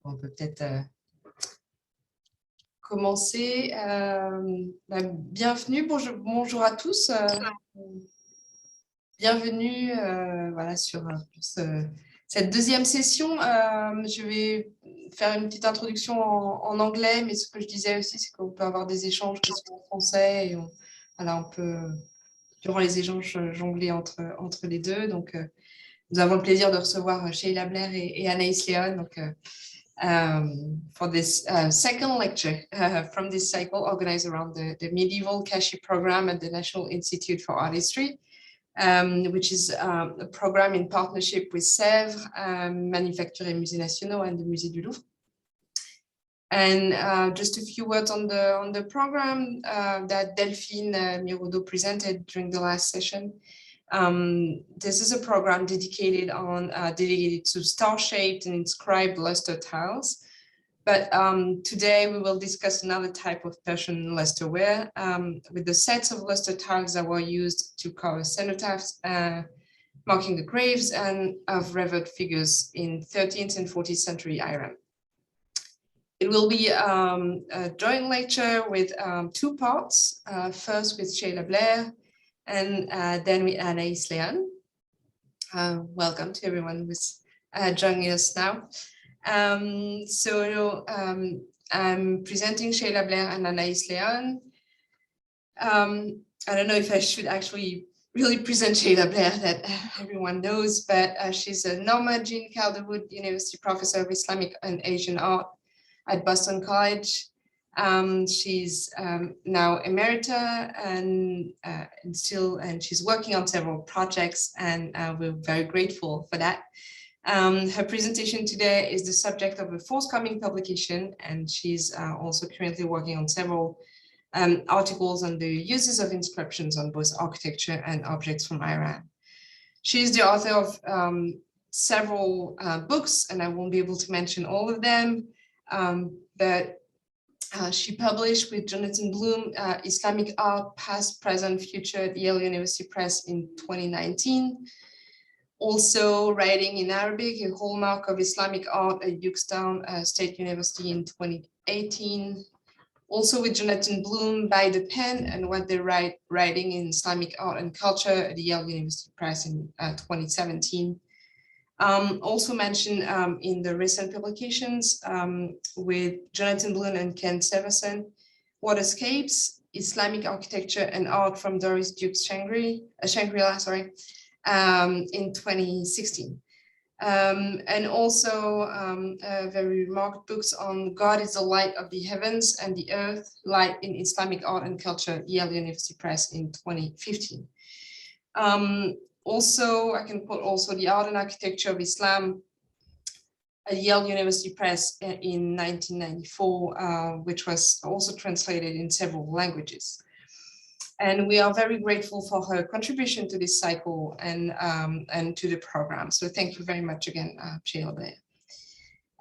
On peut peut-être commencer. Bienvenue, bonjour à tous. Bienvenue voilà, sur cette deuxième session. Je vais faire une petite introduction en anglais, mais ce que je disais aussi, c'est qu'on peut avoir des échanges qui sont en français et voilà, on peut, durant les échanges, jongler entre les deux. Donc, nous avons le plaisir de recevoir Sheila Blair et Anaïs Leone. Donc, for this second lecture from this cycle organized around the Medieval Kashi program at the National Institute for Art History, which is a program in partnership with Sèvres, Manufactures et Musées Nationaux, and the Musée du Louvre. And just a few words on the program that Delphine Mirodo presented during the last session. This is a program dedicated to star-shaped and inscribed luster tiles. But today we will discuss another type of Persian lusterware with the sets of luster tiles that were used to cover cenotaphs, marking the graves and of revered figures in 13th and 14th century Iran. It will be a joint lecture with two parts, first with Sheila Blair, and then with Anaïs Leone. Welcome to everyone who's joining us now. I'm presenting Sheila Blair and Anaïs Leone. I don't know if I should actually really present Sheila Blair that everyone knows, but she's a Norma Jean Calderwood University Professor of Islamic and Asian Art at Boston College. She's now emerita and she's working on several projects, and we're very grateful for that. Her presentation today is the subject of a forthcoming publication, and she's also currently working on several articles on the uses of inscriptions on both architecture and objects from Iran. She's the author of several books, and I won't be able to mention all of them, but she published with Jonathan Bloom, Islamic Art, Past, Present, Future at Yale University Press in 2019. Also writing in Arabic, a hallmark of Islamic art at Youngstown State University in 2018. Also with Jonathan Bloom, By the Pen and What They Write, Writing in Islamic Art and Culture at the Yale University Press in 2017. Also mentioned in the recent publications with Jonathan Bloom and Ken Severson, Waterscapes, Islamic Architecture and Art from Doris Duke's Shangri-La, in 2016. And also very remarked books on God is the Light of the Heavens and the Earth, Light in Islamic Art and Culture, Yale University Press in 2015. Also, I can quote also The Art and Architecture of Islam at Yale University Press in 1994, which was also translated in several languages. And we are very grateful for her contribution to this cycle and to the program. So thank you very much again, Sheila Blair.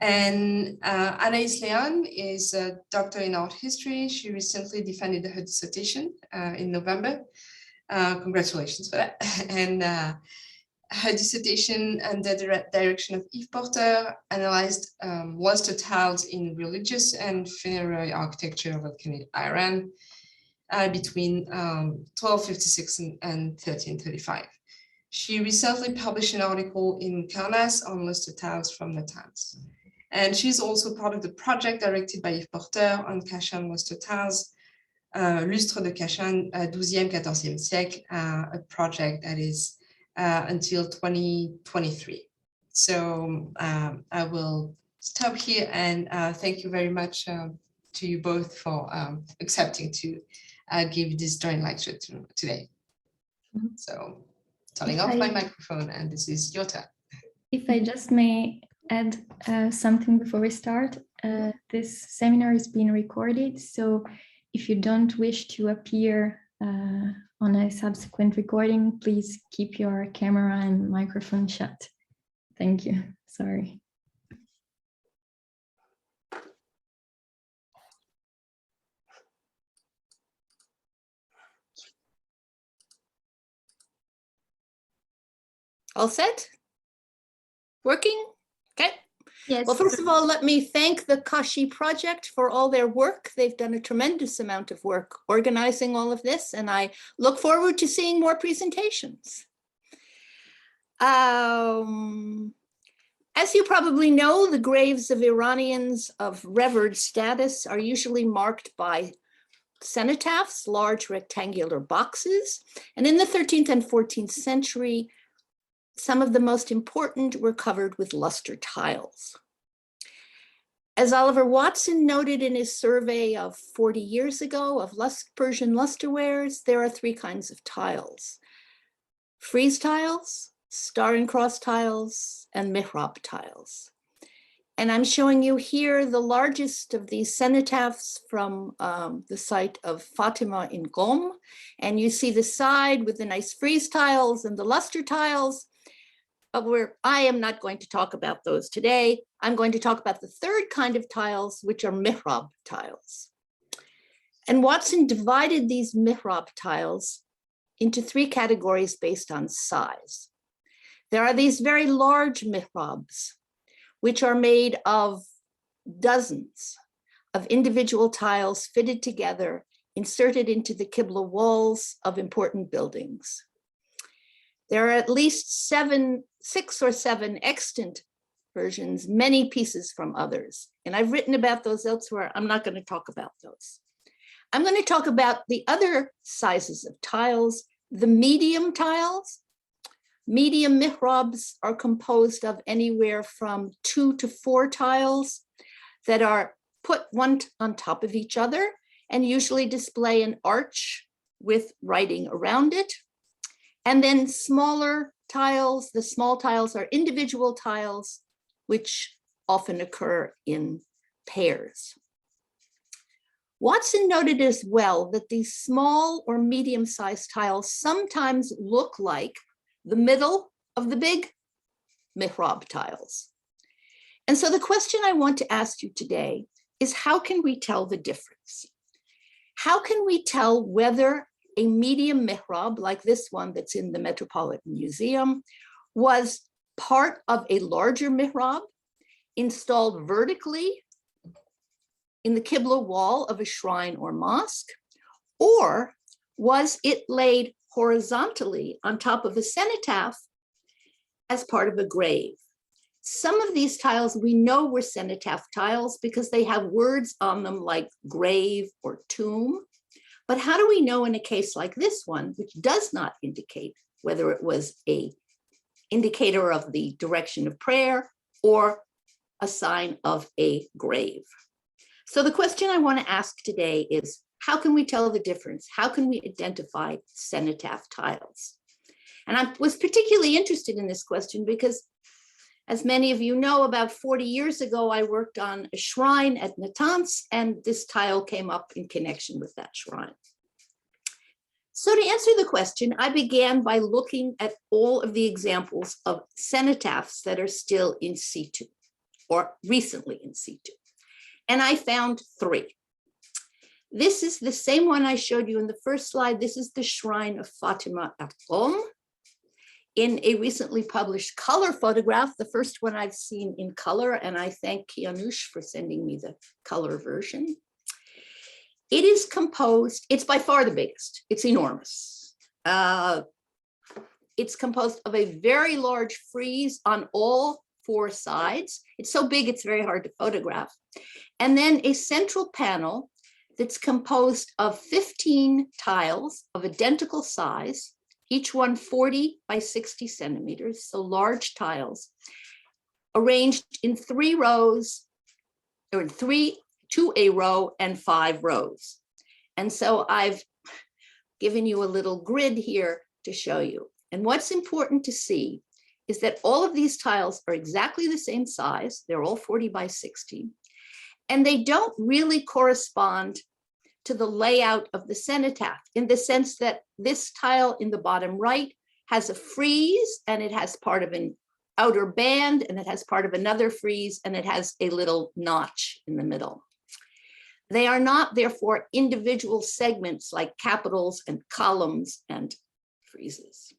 And Anaïs Leone is a doctor in art history. She recently defended her dissertation in November. Congratulations for that. And her dissertation under the direction of Yves Porter analyzed luster tiles in religious and funerary architecture of Iran between 1256 and 1335. She recently published an article in Karnas on luster tiles from Natanz. And she's also part of the project directed by Yves Porter on Kashan luster tiles, Lustre de Kashan, 12e, 14e siècle, a project that is until 2023. So I will stop here and thank you very much to you both for accepting to give this joint lecture today. So turning off my microphone, and this is your turn. If I just may add something before we start, this seminar is being recorded, so if you don't wish to appear on a subsequent recording, please keep your camera and microphone shut. Thank you. Sorry. All set? Working? Okay. Yes. Well, first of all, let me thank the Kashi Project for all their work. They've done a tremendous amount of work organizing all of this, and I look forward to seeing more presentations. As you probably know, the graves of Iranians of revered status are usually marked by cenotaphs, large rectangular boxes. And in the 13th and 14th century, some of the most important were covered with luster tiles. As Oliver Watson noted in his survey of 40 years ago of Persian lusterwares, there are three kinds of tiles: frieze tiles, star and cross tiles, and mihrab tiles. And I'm showing you here the largest of these cenotaphs from the site of Fatima in Qom. And you see the side with the nice frieze tiles and the luster tiles. But I am not going to talk about those today. I'm going to talk about the third kind of tiles, which are mihrab tiles. And Watson divided these mihrab tiles into three categories based on size. There are these very large mihrabs, which are made of dozens of individual tiles fitted together, inserted into the Qibla walls of important buildings. There are at least 6 or 7 extant versions, many pieces from others. And I've written about those elsewhere. I'm not going to talk about those. I'm going to talk about the other sizes of tiles, the medium tiles. Medium mihrabs are composed of anywhere from 2 to 4 tiles that are put one on top of each other and usually display an arch with writing around it. And then smaller tiles, the small tiles are individual tiles, which often occur in pairs. Watson noted as well that these small or medium-sized tiles sometimes look like the middle of the big mihrab tiles. And so the question I want to ask you today is, how can we tell the difference? How can we tell whether a medium mihrab, like this one that's in the Metropolitan Museum, was part of a larger mihrab installed vertically in the Qibla wall of a shrine or mosque, or was it laid horizontally on top of a cenotaph as part of a grave? Some of these tiles we know were cenotaph tiles because they have words on them like grave or tomb. But how do we know in a case like this one, which does not indicate whether it was an indicator of the direction of prayer or a sign of a grave? So the question I want to ask today is, how can we tell the difference? How can we identify cenotaph tiles? And I was particularly interested in this question because, as many of you know, about 40 years ago, I worked on a shrine at Natanz, and this tile came up in connection with that shrine. So to answer the question, I began by looking at all of the examples of cenotaphs that are still in situ or recently in situ. And I found 3. This is the same one I showed you in the first slide. This is the shrine of Fatima at Qom in a recently published color photograph, the first one I've seen in color, and I thank Kianush for sending me the color version. It is composed, it's by far the biggest, it's enormous. It's composed of a very large frieze on all 4 sides. It's so big, it's very hard to photograph. And then a central panel that's composed of 15 tiles of identical size, each one 40 by 60 centimeters, so large tiles, arranged in 3 rows, or 3 to a row and 5 rows. And so I've given you a little grid here to show you. And what's important to see is that all of these tiles are exactly the same size. They're all 40 by 60. And they don't really correspond to the layout of the cenotaph, in the sense that this tile in the bottom right has a frieze, and it has part of an outer band, and it has part of another frieze, and it has a little notch in the middle. They are not, therefore, individual segments like capitals and columns and friezes.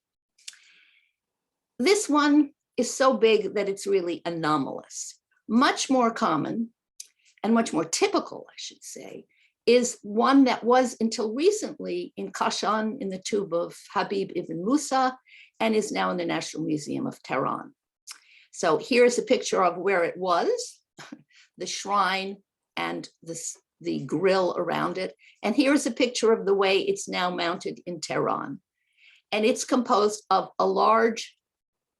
This one is so big that it's really anomalous. Much more common and much more typical, I should say, is one that was until recently in Kashan in the tomb of Habib ibn Musa and is now in the National Museum of Tehran. So here's a picture of where it was, the shrine and the grill around it. And here's a picture of the way it's now mounted in Tehran. And it's composed of a large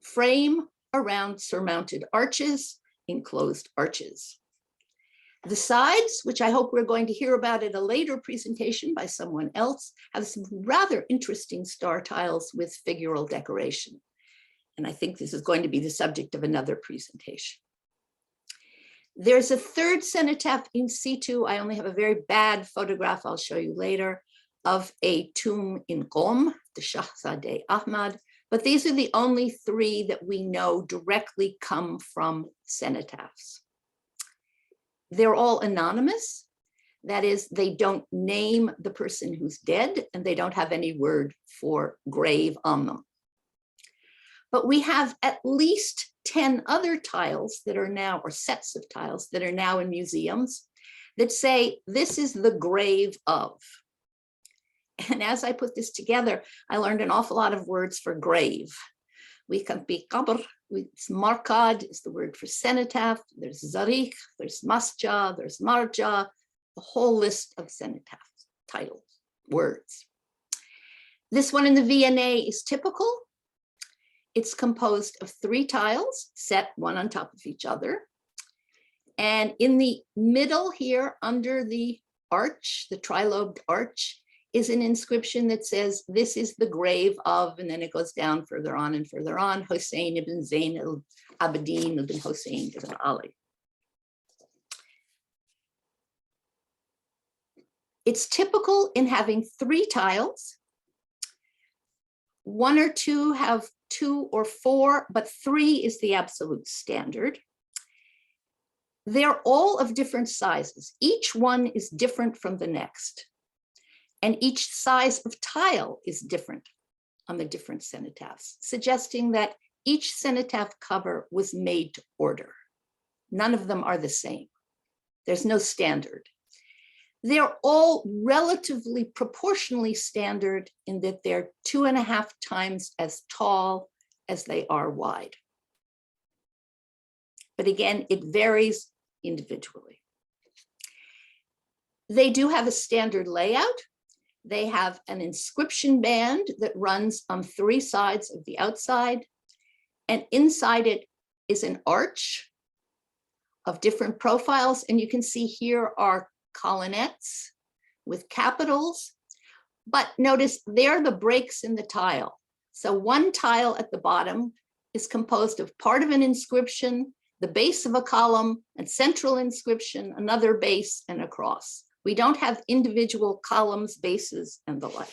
frame around surmounted arches, enclosed arches. The sides, which I hope we're going to hear about at a later presentation by someone else, have some rather interesting star tiles with figural decoration. And I think this is going to be the subject of another presentation. There's a third cenotaph in situ. I only have a very bad photograph I'll show you later of a tomb in Qom, the Shahzadeh Ahmad. But these are the only three that we know directly come from cenotaphs. They're all anonymous. That is, they don't name the person who's dead, and they don't have any word for grave on them. But we have at least 10 other tiles that are now, or sets of tiles that are now in museums that say, this is the grave of. And as I put this together, I learned an awful lot of words for grave. We can be qabr, markad is the word for cenotaph, there's zarikh, there's masja, there's marja, the whole list of cenotaph titles, words. This one in the V&A is typical. It's composed of 3 tiles set one on top of each other. And in the middle here, under the arch, the trilobed arch, is an inscription that says, this is the grave of, and then it goes down further on and further on, Hussein ibn Zayn al-Abidin ibn Hussein ibn ʿAli. It's typical in having 3 tiles. 1 or 2 have 2 or 4, but 3 is the absolute standard. They're all of different sizes. Each one is different from the next. And each size of tile is different on the different cenotaphs, suggesting that each cenotaph cover was made to order. None of them are the same. There's no standard. They're all relatively proportionally standard in that they're 2.5 times as tall as they are wide. But again, it varies individually. They do have a standard layout. They have an inscription band that runs on 3 sides of the outside, and inside it is an arch of different profiles. And you can see here are colonnettes with capitals, but notice they're the breaks in the tile. So one tile at the bottom is composed of part of an inscription, the base of a column, and central inscription, another base, and a cross. We don't have individual columns, bases, and the like.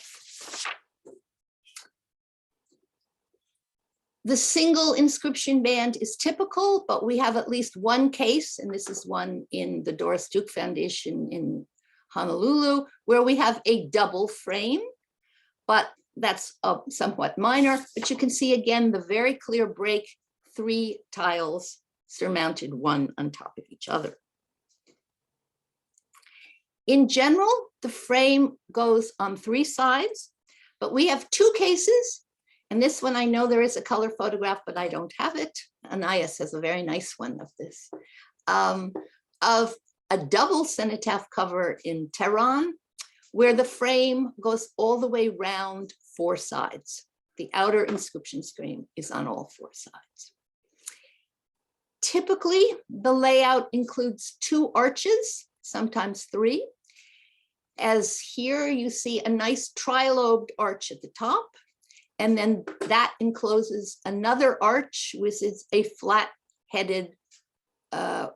The single inscription band is typical, but we have at least one case, and this is one in the Doris Duke Foundation in Honolulu, where we have a double frame, but that's somewhat minor. But you can see again the very clear break, 3 tiles surmounted one on top of each other. In general, the frame goes on 3 sides, but we have 2 cases. And this one, I know there is a color photograph, but I don't have it. Anaïs has a very nice one of this, of a double cenotaph cover in Tehran, where the frame goes all the way round 4 sides. The outer inscription screen is on all 4 sides. Typically, the layout includes 2 arches, sometimes 3. As here, you see a nice trilobed arch at the top, and then that encloses another arch, which is a flat-headed,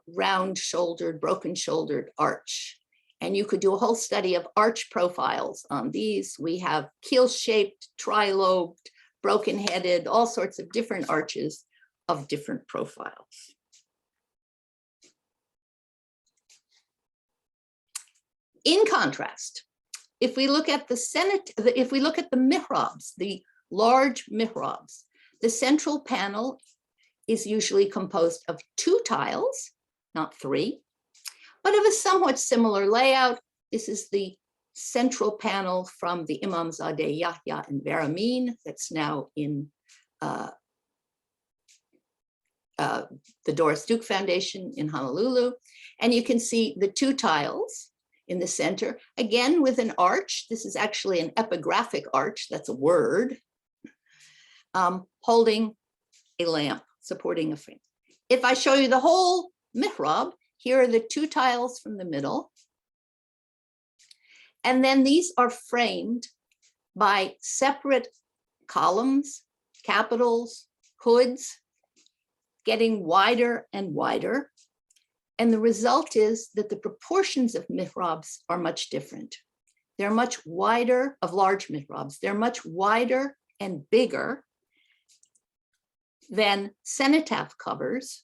round-shouldered, broken-shouldered arch. And you could do a whole study of arch profiles on these. We have keel-shaped, trilobed, broken-headed, all sorts of different arches of different profiles. In contrast, if we look at the mihrabs, the large mihrabs, the central panel is usually composed of 2 tiles, not 3, but of a somewhat similar layout. This is the central panel from the Imamzadeh Yahya and Baramin that's now in the Doris Duke Foundation in Honolulu. And you can see the 2 tiles in the center, again with an arch. This is actually an epigraphic arch, that's a word, holding a lamp, supporting a frame. If I show you the whole mihrab, here are the 2 tiles from the middle. And then these are framed by separate columns, capitals, hoods, getting wider and wider. And the result is that the proportions of mihrabs are much different. They're much wider, of large mihrabs, they're much wider and bigger than cenotaph covers.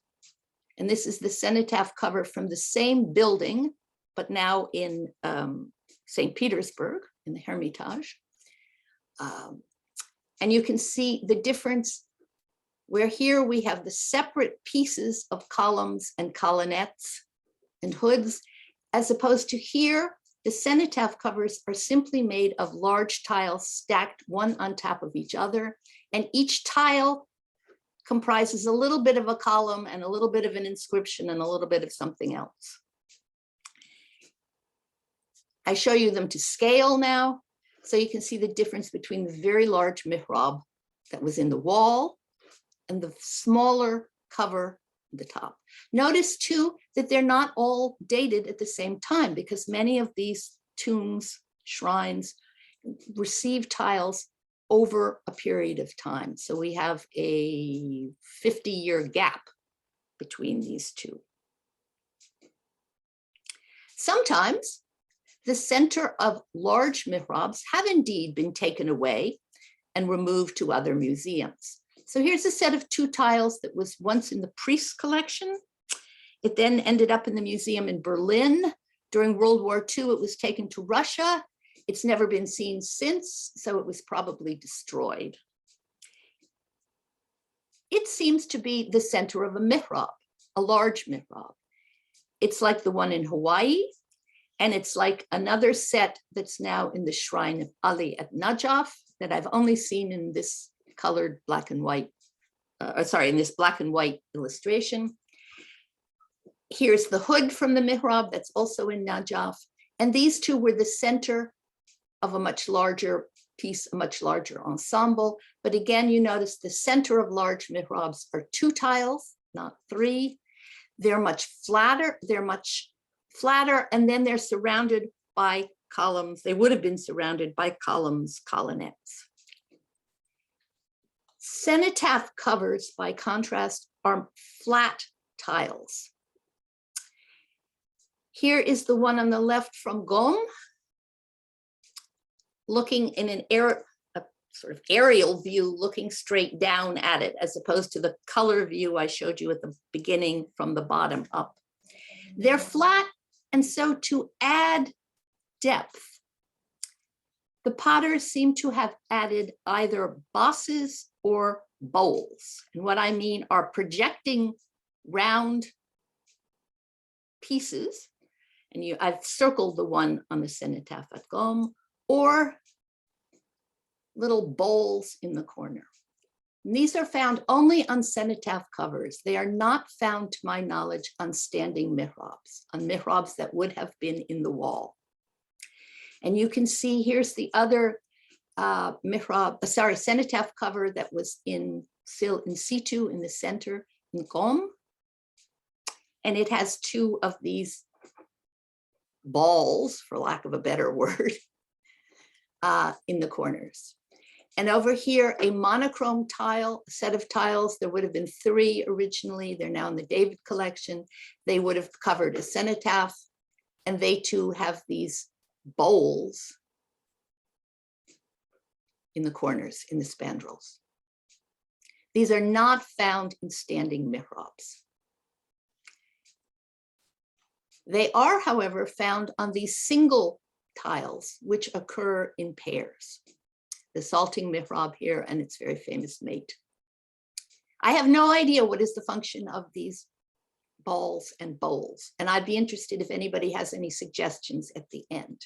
And this is the cenotaph cover from the same building, but now in St. Petersburg in the Hermitage. And you can see the difference where here we have the separate pieces of columns and colonnettes and hoods, as opposed to here, the cenotaph covers are simply made of large tiles stacked one on top of each other. And each tile comprises a little bit of a column and a little bit of an inscription and a little bit of something else. I show you them to scale now, so you can see the difference between the very large mihrab that was in the wall and the smaller cover at the top. Notice too that they're not all dated at the same time, because many of these tombs, shrines, receive tiles over a period of time. So we have a 50-year gap between these 2. Sometimes the center of large mihrabs have indeed been taken away and removed to other museums. So here's a set of 2 tiles that was once in the priest's collection. It then ended up in the museum in Berlin. During World War II, it was taken to Russia. It's never been seen since, so it was probably destroyed. It seems to be the center of a mihrab, a large mihrab. It's like the one in Hawaii, and it's like another set that's now in the shrine of ʿAli at Najaf that I've only seen in this colored black and white, in this black and white illustration. Here's the hood from the mihrab that's also in Najaf. And these 2 were the center of a much larger piece, a much larger ensemble. But again, you notice the center of large mihrabs are 2 tiles, not 3. They're much flatter, and then they're surrounded by columns. They would have been surrounded by columns, colonnettes. Cenotaph covers, by contrast, are flat tiles. Here is the one on the left from Qom, looking in a sort of aerial view, looking straight down at it, as opposed to the color view I showed you at the beginning from the bottom up. They're flat, and so to add depth, the potters seem to have added either bosses or bowls. And what I mean are projecting round pieces, and I've circled the one on the cenotaph at Qom, or little bowls in the corner. And these are found only on cenotaph covers. They are not found, to my knowledge, on standing mihrabs, on mihrabs that would have been in the wall. And you can see here's the other cenotaph cover that was still in situ in the center in Qom. And it has 2 of these balls, for lack of a better word, in the corners. And over here, a monochrome tile, a set of tiles. There would have been 3 originally. They're now in the David collection. They would have covered a cenotaph, and they too have these bowls in the corners, in the spandrels. These are not found in standing mihrabs. They are, however, found on these single tiles, which occur in pairs. The salting mihrab here and its very famous mate. I have no idea what is the function of these balls and bowls. And I'd be interested if anybody has any suggestions at the end.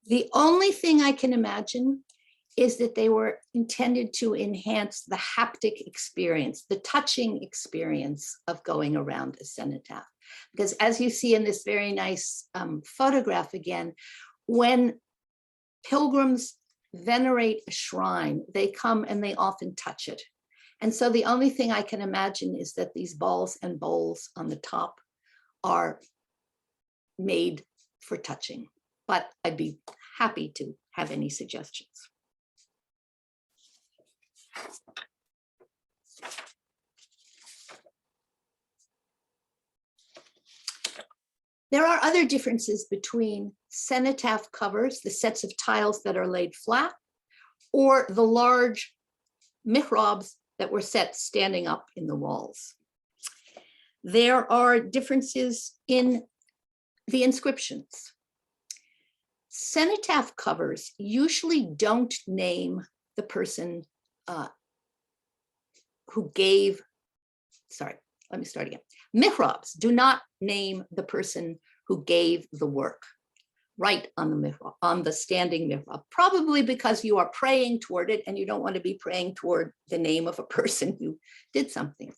The only thing I can imagine is that they were intended to enhance the haptic experience, the touching experience of going around a cenotaph. Because as you see in this very nice photograph again, when pilgrims venerate a shrine, they come and they often touch it. And so the only thing I can imagine is that these balls and bowls on the top are made for touching, but I'd be happy to have any suggestions. There are other differences between cenotaph covers, the sets of tiles that are laid flat, or the large mihrabs that were set standing up in the walls. There are differences in the inscriptions. Cenotaph covers usually don't name the person who gave, sorry, let me start again. Mihrabs do not name the person who gave the work right on the mihrab, on the standing mihrab, probably because you are praying toward it and you don't want to be praying toward the name of a person who did something.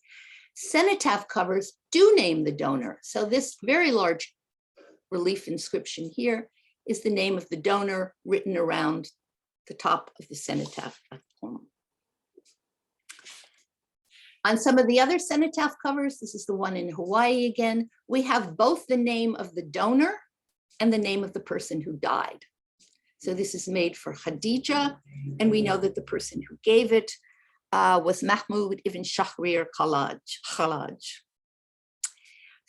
Cenotaph covers do name the donor. So this very large relief inscription here is the name of the donor written around the top of the cenotaph platform. On some of the other cenotaph covers, this is the one in Hawaii again, we have both the name of the donor and the name of the person who died. So this is made for Khadija, and we know that the person who gave it was Mahmud ibn Shahrir Khalaj.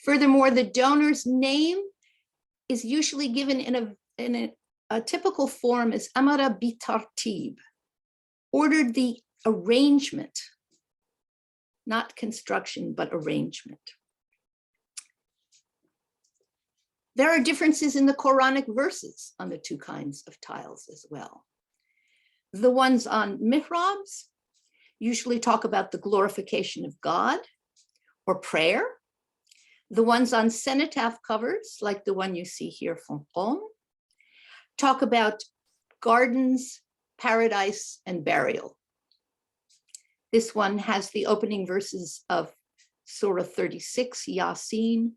Furthermore, the donor's name is usually given in a typical form as amara bitartib, ordered the arrangement, not construction, but arrangement. There are differences in the Quranic verses on the two kinds of tiles as well. The ones on mihrabs usually talk about the glorification of God or prayer. The ones on cenotaph covers, like the one you see here from Qom, talk about gardens, paradise, and burial. This one has the opening verses of Surah 36, Yasin.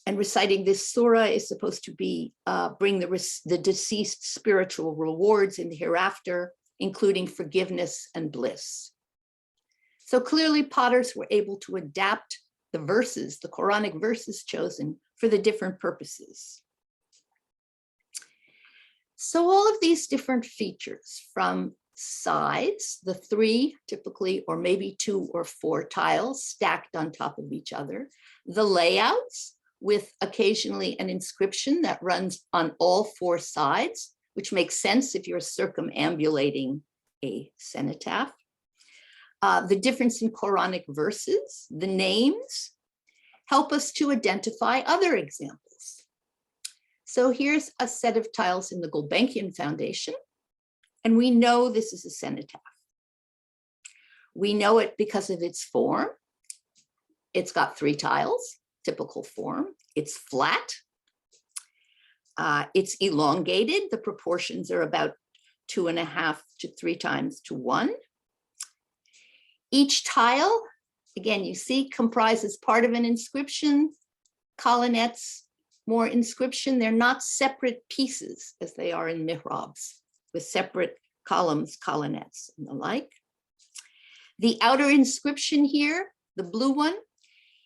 And reciting this surah is supposed to be bring the deceased spiritual rewards in the hereafter, including forgiveness and bliss. So clearly potters were able to adapt the verses, the Quranic verses chosen for the different purposes. So all of these different features, from sides, the three typically, or maybe 2 or 4 tiles stacked on top of each other, the layouts with occasionally an inscription that runs on all 4 sides, which makes sense if you're circumambulating a cenotaph. The difference in Quranic verses, the names, help us to identify other examples. So here's a set of tiles in the Gulbenkian Foundation, and we know this is a cenotaph. We know it because of its form. It's got 3 tiles, typical form. It's flat. It's elongated. The proportions are about 2.5 to 3 times to 1. Each tile, again, you see, comprises part of an inscription, colonnettes, more inscription. They're not separate pieces as they are in mihrabs, with separate columns, colonnettes, and the like. The outer inscription here, the blue one,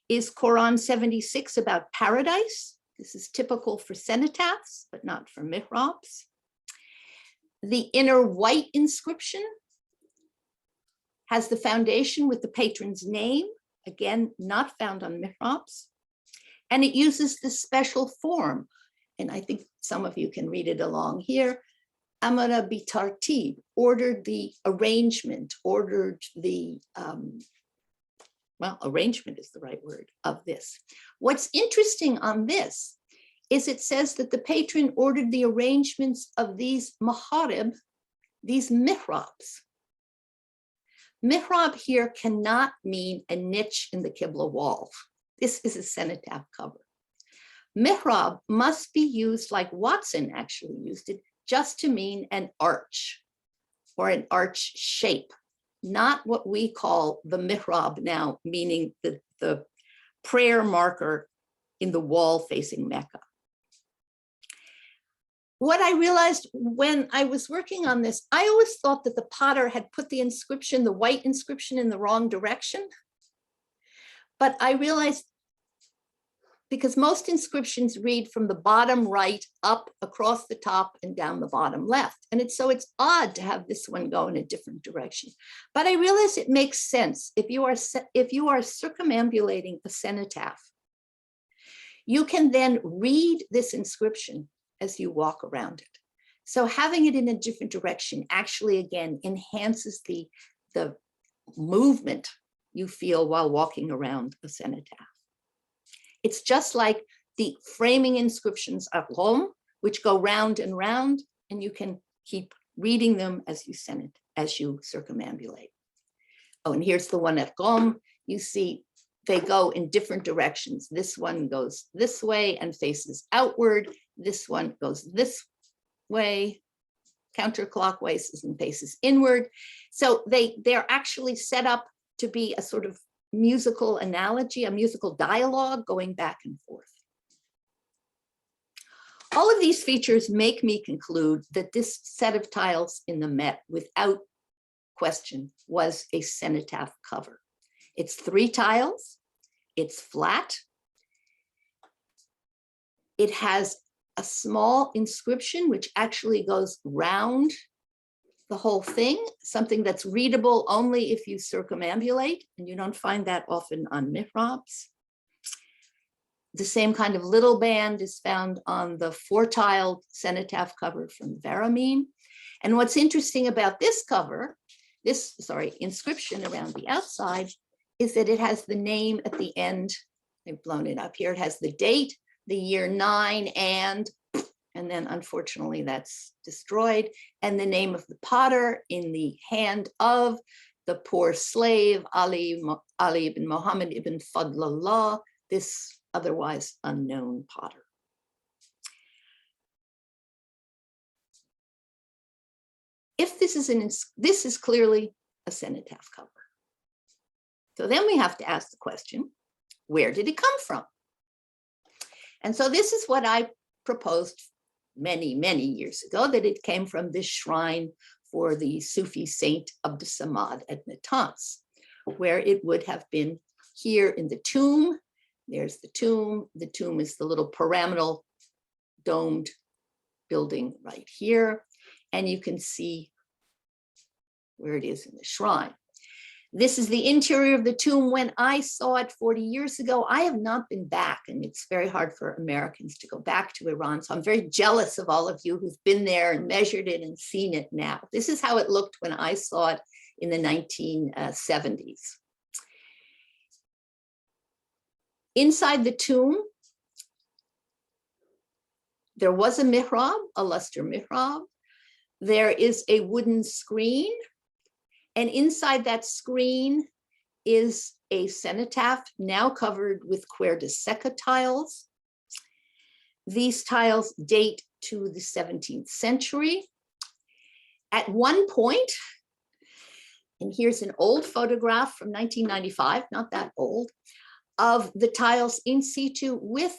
is Quran 76 about paradise. This is typical for cenotaphs, but not for mihrabs. The inner white inscription has the foundation with the patron's name, again, not found on mihrabs. And it uses this special form, and I think some of you can read it along here. Amara bitartib, ordered the arrangement, ordered the, well, arrangement is the right word, of this. What's interesting on this is it says that the patron ordered the arrangements of these maharib, these mihrabs. mihrab here cannot mean a niche in the Qibla wall. This is a cenotaph cover. Mihrab must be used like Watson actually used it, just to mean an arch or an arch shape, not what we call the mihrab now, meaning the prayer marker in the wall facing Mecca. What I realized when I was working on this, I always thought that the potter had put the inscription, the white inscription, in the wrong direction. But I realized, because most inscriptions read from the bottom right up across the top and down the bottom left. And it's odd to have this one go in a different direction. But I realize it makes sense. If you are circumambulating a cenotaph, you can then read this inscription as you walk around it. So having it in a different direction actually, again, enhances the movement you feel while walking around a cenotaph. It's just like the framing inscriptions at Rome, which go round and round, and you can keep reading them as you circumambulate. Oh, and here's the one at Rome. You see they go in different directions. This one goes this way and faces outward. This one goes this way, counterclockwise, and faces inward. So they're actually set up to be a sort of musical analogy, a musical dialogue going back and forth. All of these features make me conclude that this set of tiles in the Met, without question, was a cenotaph cover. It's 3 tiles, it's flat, it has a small inscription which actually goes round the whole thing, something that's readable only if you circumambulate, and you don't find that often on mihrabs. The same kind of little band is found on the 4-tiled cenotaph cover from Varamine. And what's interesting about this cover, inscription around the outside, is that it has the name at the end. They've blown it up here. It has the date, the year 9, and then unfortunately that's destroyed, and the name of the potter in the hand of the poor slave, Ali ibn Muhammad ibn Fadlallah, this otherwise unknown potter. If this is clearly a cenotaph cover. So then we have to ask the question, where did it come from? And so this is what I proposed many, many years ago, that it came from this shrine for the Sufi saint Abdus-Samad at Natanz, where it would have been here in the tomb. There's the tomb. The tomb is the little pyramidal domed building right here. And you can see where it is in the shrine. This is the interior of the tomb. When I saw it 40 years ago, I have not been back, and it's very hard for Americans to go back to Iran. So I'm very jealous of all of you who've been there and measured it and seen it now. This is how it looked when I saw it in the 1970s. Inside the tomb, there was a mihrab, a luster mihrab. There is a wooden screen. And inside that screen is a cenotaph now covered with cuir de seca tiles. These tiles date to the 17th century. At one point, and here's an old photograph from 1995, not that old, of the tiles in situ with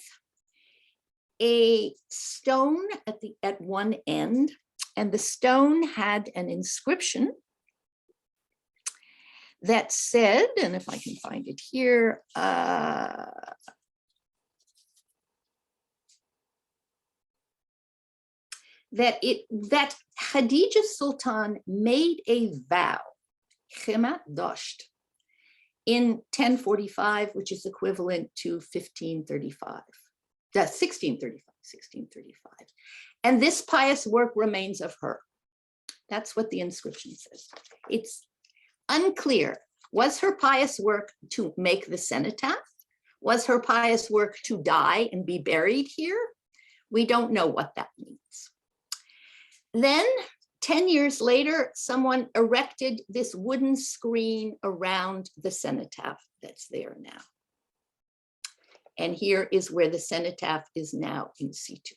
a stone at one end. And the stone had an inscription that said, and if I can find it here, that Khadija Sultan made a vow, khima dasht, in 1045, which is equivalent to 1635. And this pious work remains of her. That's what the inscription says. It's unclear. Was her pious work to make the cenotaph? Was her pious work to die and be buried here? We don't know what that means. Then 10 years later, someone erected this wooden screen around the cenotaph that's there now. And here is where the cenotaph is now in situ.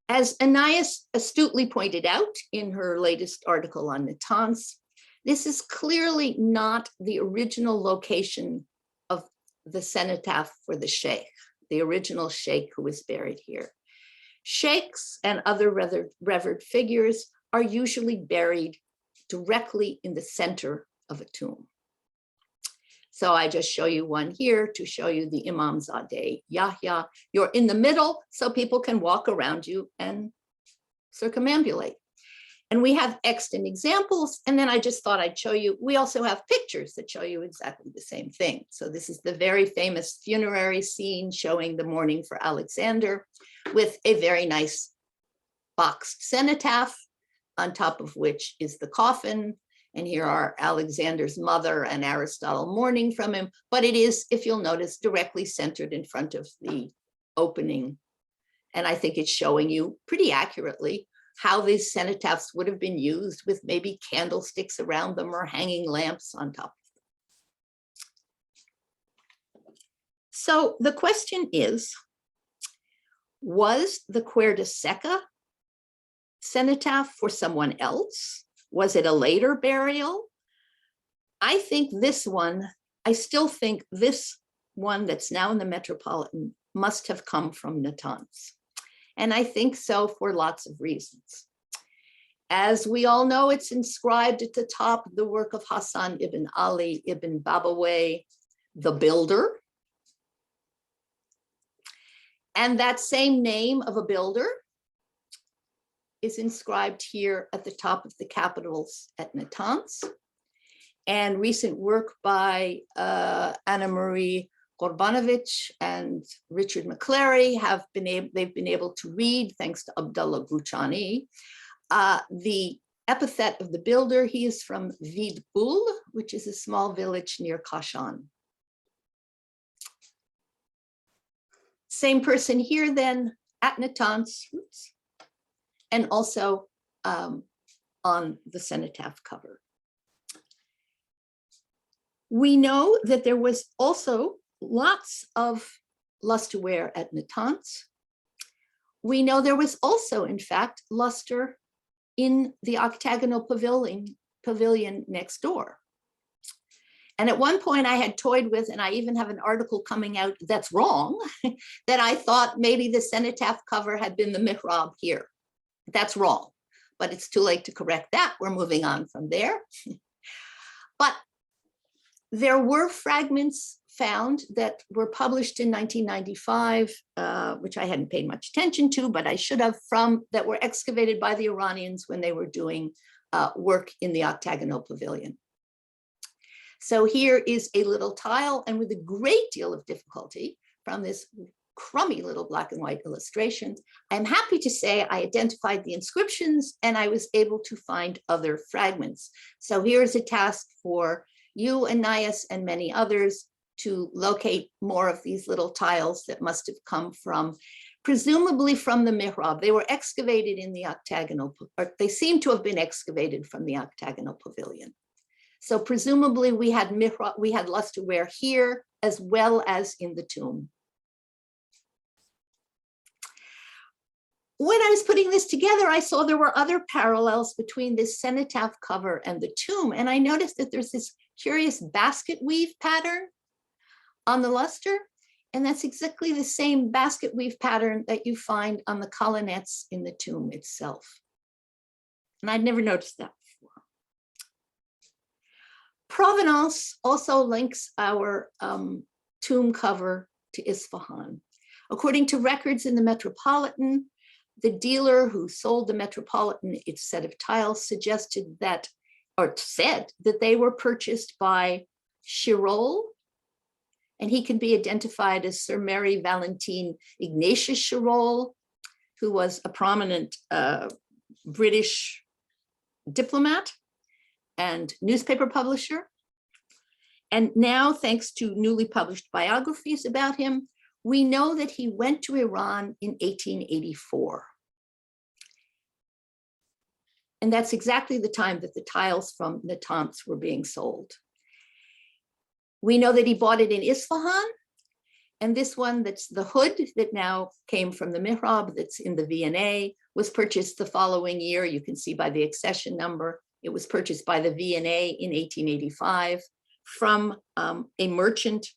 As Anaïs astutely pointed out in her latest article on Natanz, this is clearly not the original location of the cenotaph for the sheikh, the original sheikh who was buried here. Sheikhs and other revered figures are usually buried directly in the center of a tomb. So I just show you one here to show you the Imamzadeh Yahya. You're in the middle so people can walk around you and circumambulate. And we have extant examples. And then I just thought I'd show you, we also have pictures that show you exactly the same thing. So this is the very famous funerary scene showing the mourning for Alexander with a very nice boxed cenotaph on top of which is the coffin. And here are Alexander's mother and Aristotle mourning from him. But it is, if you'll notice, directly centered in front of the opening. And I think it's showing you pretty accurately how these cenotaphs would have been used with maybe candlesticks around them or hanging lamps on top of them. So the question is, was the Cuerda Seca cenotaph for someone else? Was it a later burial? I think this one, I still think this one that's now in the Metropolitan must have come from Natanz. And I think so for lots of reasons. As we all know, it's inscribed at the top, the work of Hassan ibn Ali ibn Babuya, the builder. And that same name of a builder is inscribed here at the top of the capitals at Natanz. And recent work by Anna Marie Gorbanovich and Richard McClary they've been able to read, thanks to Abdullah Gruchani, the epithet of the builder. He is from Vidbul, which is a small village near Kashan. Same person here then at Natanz, and also on the cenotaph cover. We know that there was also lots of lusterware at Natanz. We know there was also, in fact, luster in the octagonal pavilion next door. And at one point I had toyed with, and I even have an article coming out that's wrong, that I thought maybe the cenotaph cover had been the mihrab here. That's wrong, but it's too late to correct that. We're moving on from there. But there were fragments found that were published in 1995, which I hadn't paid much attention to, but I should have, that were excavated by the Iranians when they were doing work in the octagonal pavilion. So here is a little tile, and with a great deal of difficulty from this crummy little black and white illustration, I'm happy to say I identified the inscriptions and I was able to find other fragments. So here's a task for you, Anaïs, and many others to locate more of these little tiles that must have come from, presumably from the mihrab. They were excavated in the octagonal, or they seem to have been excavated from the octagonal pavilion. So presumably we had lusterware here as well as in the tomb. When I was putting this together, I saw there were other parallels between this cenotaph cover and the tomb. And I noticed that there's this curious basket weave pattern on the luster. And that's exactly the same basket weave pattern that you find on the colonnettes in the tomb itself. And I'd never noticed that before. Provenance also links our tomb cover to Isfahan. According to records in the Metropolitan, the dealer who sold the Metropolitan its set of tiles suggested that, or said that they were purchased by Chirol, and he can be identified as Sir Mary Valentine Ignatius Chirol, who was a prominent British diplomat and newspaper publisher. And now, thanks to newly published biographies about him, we know that he went to Iran in 1884. And that's exactly the time that the tiles from Natanz were being sold. We know that he bought it in Isfahan. And this one, that's the hood that now came from the mihrab that's in the V&A, was purchased the following year. You can see by the accession number, it was purchased by the V&A in 1885 from a merchant.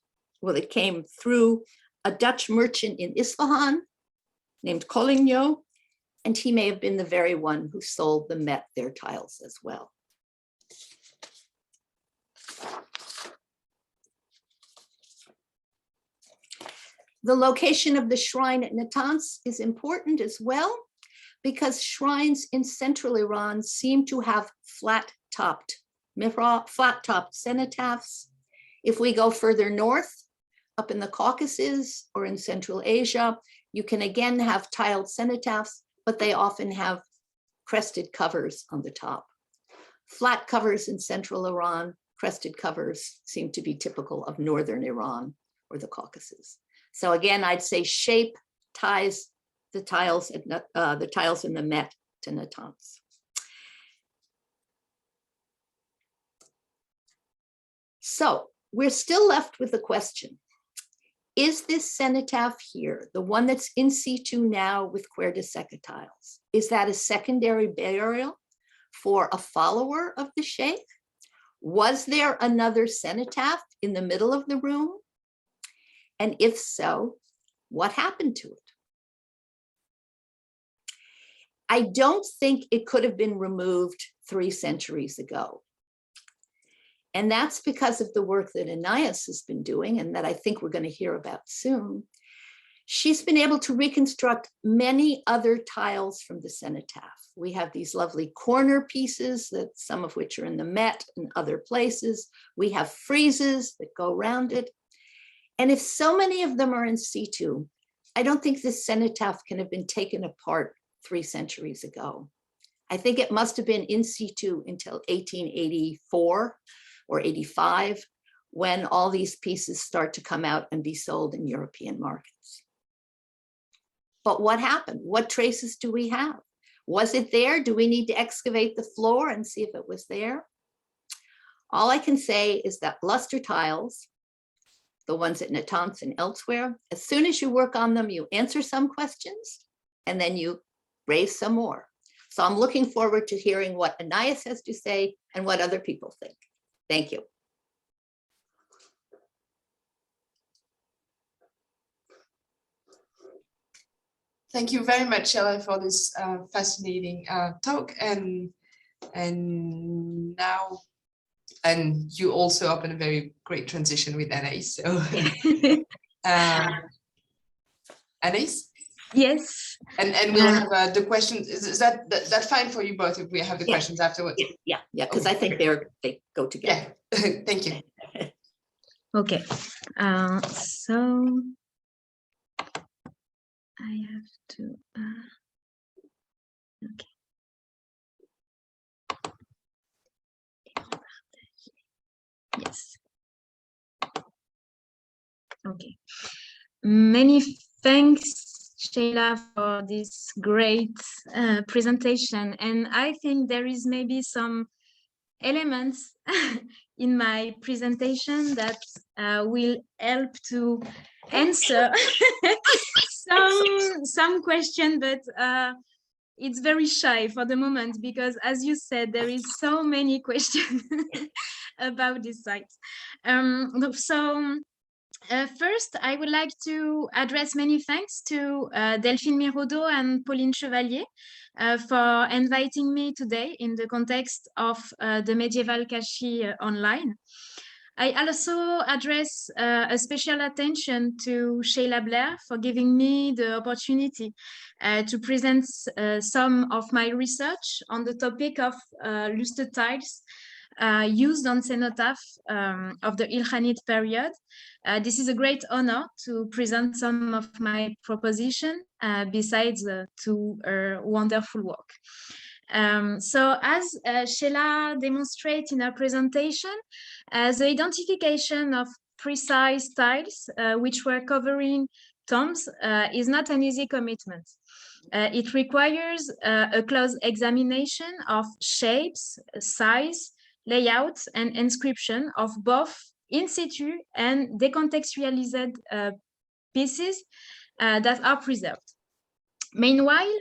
Well, it came through a Dutch merchant in Isfahan named Coligno, and he may have been the very one who sold the Met their tiles as well. The location of the shrine at Natanz is important as well, because shrines in central Iran seem to have flat-topped mihrab, flat-topped cenotaphs. If we go further north, up in the Caucasus or in Central Asia, you can again have tiled cenotaphs, but they often have crested covers on the top. Flat covers in central Iran, crested covers seem to be typical of northern Iran or the Caucasus. So again, I'd say shape ties the tiles in the Met to Natanz. So we're still left with the question, is this cenotaph here, the one that's in situ now with Cuer de Seca tiles, is that a secondary burial for a follower of the sheikh? Was there another cenotaph in the middle of the room? And if so, what happened to it? I don't think it could have been removed 3 centuries ago. And that's because of the work that Anaïs has been doing and that I think we're going to hear about soon. She's been able to reconstruct many other tiles from the cenotaph. We have these lovely corner pieces, that some of which are in the Met and other places. We have friezes that go around it. And if so many of them are in situ, I don't think this cenotaph can have been taken apart 3 centuries ago. I think it must have been in situ until 1884 or 85, when all these pieces start to come out and be sold in European markets. But what happened? What traces do we have? Was it there? Do we need to excavate the floor and see if it was there? All I can say is that luster tiles, the ones at Natanz and elsewhere, as soon as you work on them, you answer some questions and then you raise some more. So I'm looking forward to hearing what Anaïs has to say and what other people think. Thank you. Thank you very much, Sheila, for this fascinating talk. And now, and you also opened a very great transition with Anaïs. So, Anaïs? Yes. And we'll have the questions. Is that fine for you both if we have the questions afterwards? Yeah, because I think they go together. Yeah, thank you. Okay, so I have to, okay. Yes. Okay. Many thanks, Sheila, for this great presentation. And I think there is maybe some elements in my presentation that will help to answer some question, but it's very shy for the moment because, as you said, there is so many questions about this site. First, I would like to address many thanks to Delphine Miraudot and Pauline Chevalier for inviting me today in the context of the Medieval Kashi Online. I also address a special attention to Sheila Blair for giving me the opportunity to present some of my research on the topic of lustre tiles used on cenotaph of the Ilkhanid period. This is a great honor to present some of my proposition besides to her wonderful work. So as Sheila demonstrated in her presentation, the identification of precise tiles which were covering tombs is not an easy commitment. It requires a close examination of shapes, size, layout, and inscription of both in situ and decontextualized pieces that are preserved. Meanwhile,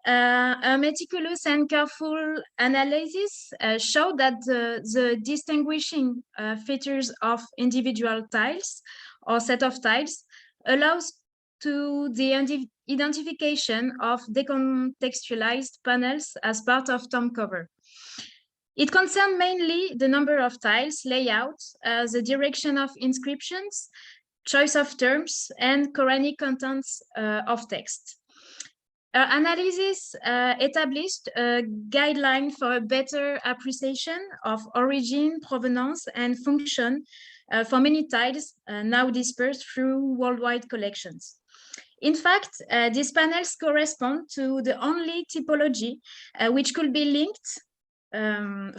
a meticulous and careful analysis showed that the distinguishing features of individual tiles or set of tiles allows to the identification of decontextualized panels as part of tomb cover. It concerned mainly the number of tiles, layout, the direction of inscriptions, choice of terms, and Quranic contents of text. Analysis established a guideline for a better appreciation of origin, provenance, and function for many tiles now dispersed through worldwide collections. In fact, these panels correspond to the only typology which could be linked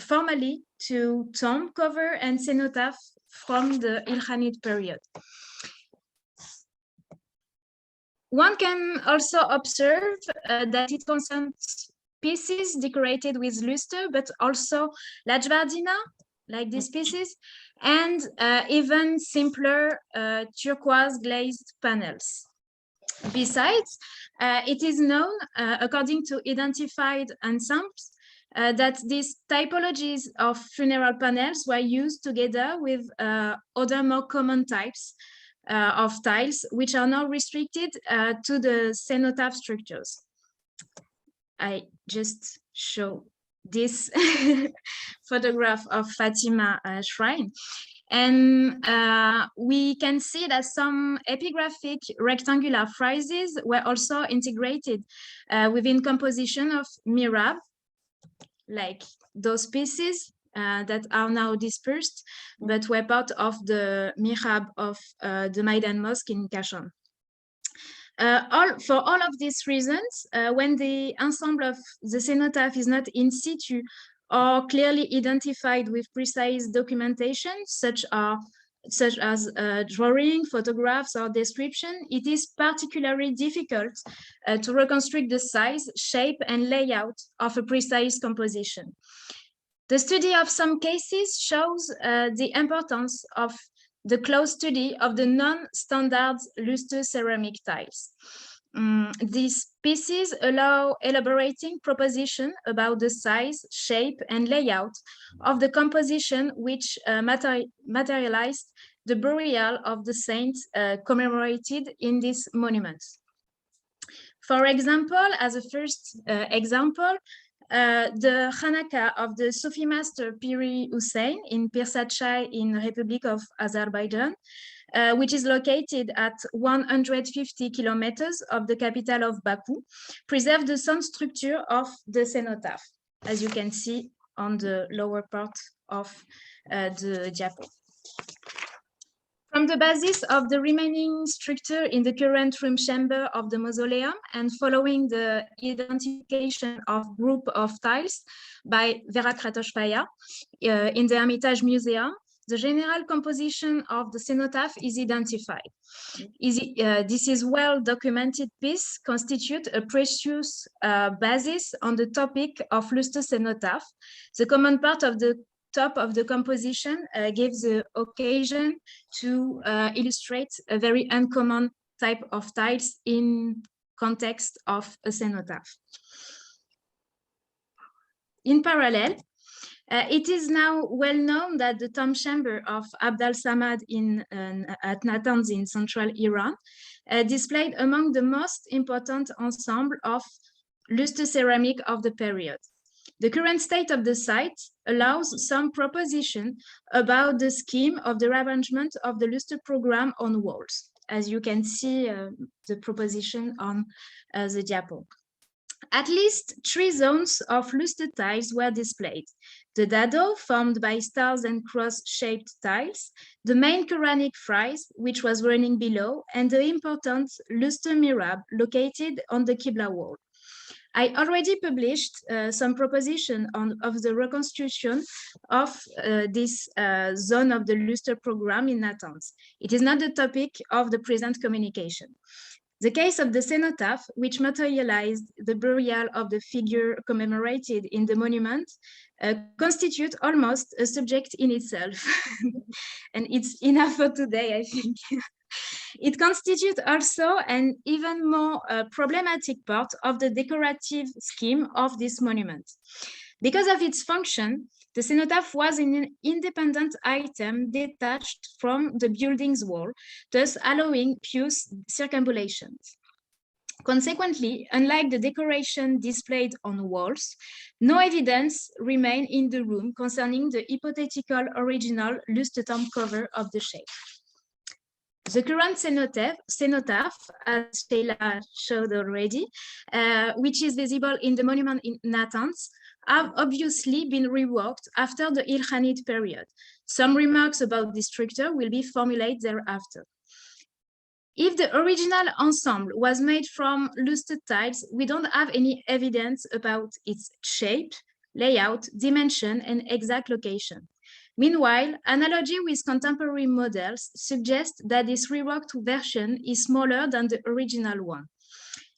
formally to tomb cover and cenotaph from the Ilkhanid period. One can also observe that it concerns pieces decorated with luster, but also lajvardina, like these pieces, and even simpler turquoise glazed panels. Besides, it is known, according to identified ensembles, that these typologies of funeral panels were used together with other more common types of tiles, which are now restricted to the cenotaph structures. I just show this photograph of Fatima Shrine. And we can see that some epigraphic rectangular phrases were also integrated within composition of mihrab, like those pieces that are now dispersed, but were part of the mihrab of the Maidan Mosque in Kashan. For all of these reasons, when the ensemble of the cenotaph is not in situ or clearly identified with precise documentation, such as drawing, photographs, or description, it is particularly difficult to reconstruct the size, shape, and layout of a precise composition. The study of some cases shows the importance of the close study of the non-standard luster ceramic tiles. These pieces allow elaborating proposition about the size, shape, and layout of the composition which materialized the burial of the saints commemorated in these monuments. For example, as a first example, the Khanaka of the Sufi master Piri Hussein in Pirsatchai in the Republic of Azerbaijan, which is located at 150 kilometers of the capital of Baku, preserved the sound structure of the cenotaph, as you can see on the lower part of the diapo. From the basis of the remaining structure in the current room chamber of the mausoleum and following the identification of group of tiles by Vera Kratochvaya in the Hermitage Museum, the general composition of the cenotaph is identified. This is well-documented piece constitute a precious basis on the topic of Luster Cenotaphs. The common part of the top of the composition gives the occasion to illustrate a very uncommon type of tiles in context of a cenotaph. In parallel, it is now well known that the tomb chamber of Abd al-Samad at Natanz in central Iran displayed among the most important ensemble of luster ceramic of the period. The current state of the site allows some proposition about the scheme of the arrangement of the luster program on walls, as you can see the proposition on the diapo. At least 3 zones of luster tiles were displayed. The dado, formed by stars and cross-shaped tiles, the main Quranic frieze, which was running below, and the important luster mihrab located on the Qibla wall. I already published some proposition of the reconstruction of this zone of the Luster program in Natanz. It is not the topic of the present communication. The case of the cenotaph, which materialized the burial of the figure commemorated in the monument, constitute almost a subject in itself. And it's enough for today, I think. It constitutes also an even more problematic part of the decorative scheme of this monument. Because of its function, the cenotaph was an independent item detached from the building's wall, thus allowing pious circumambulation. Consequently, unlike the decoration displayed on walls, no evidence remained in the room concerning the hypothetical original lustre cover of the shape. The current cenotaph, as Sheila showed already, which is visible in the monument in Natanz, have obviously been reworked after the Ilkhanid period. Some remarks about this structure will be formulated thereafter. If the original ensemble was made from Luster tiles, we don't have any evidence about its shape, layout, dimension, and exact location. Meanwhile, analogy with contemporary models suggests that this reworked version is smaller than the original one.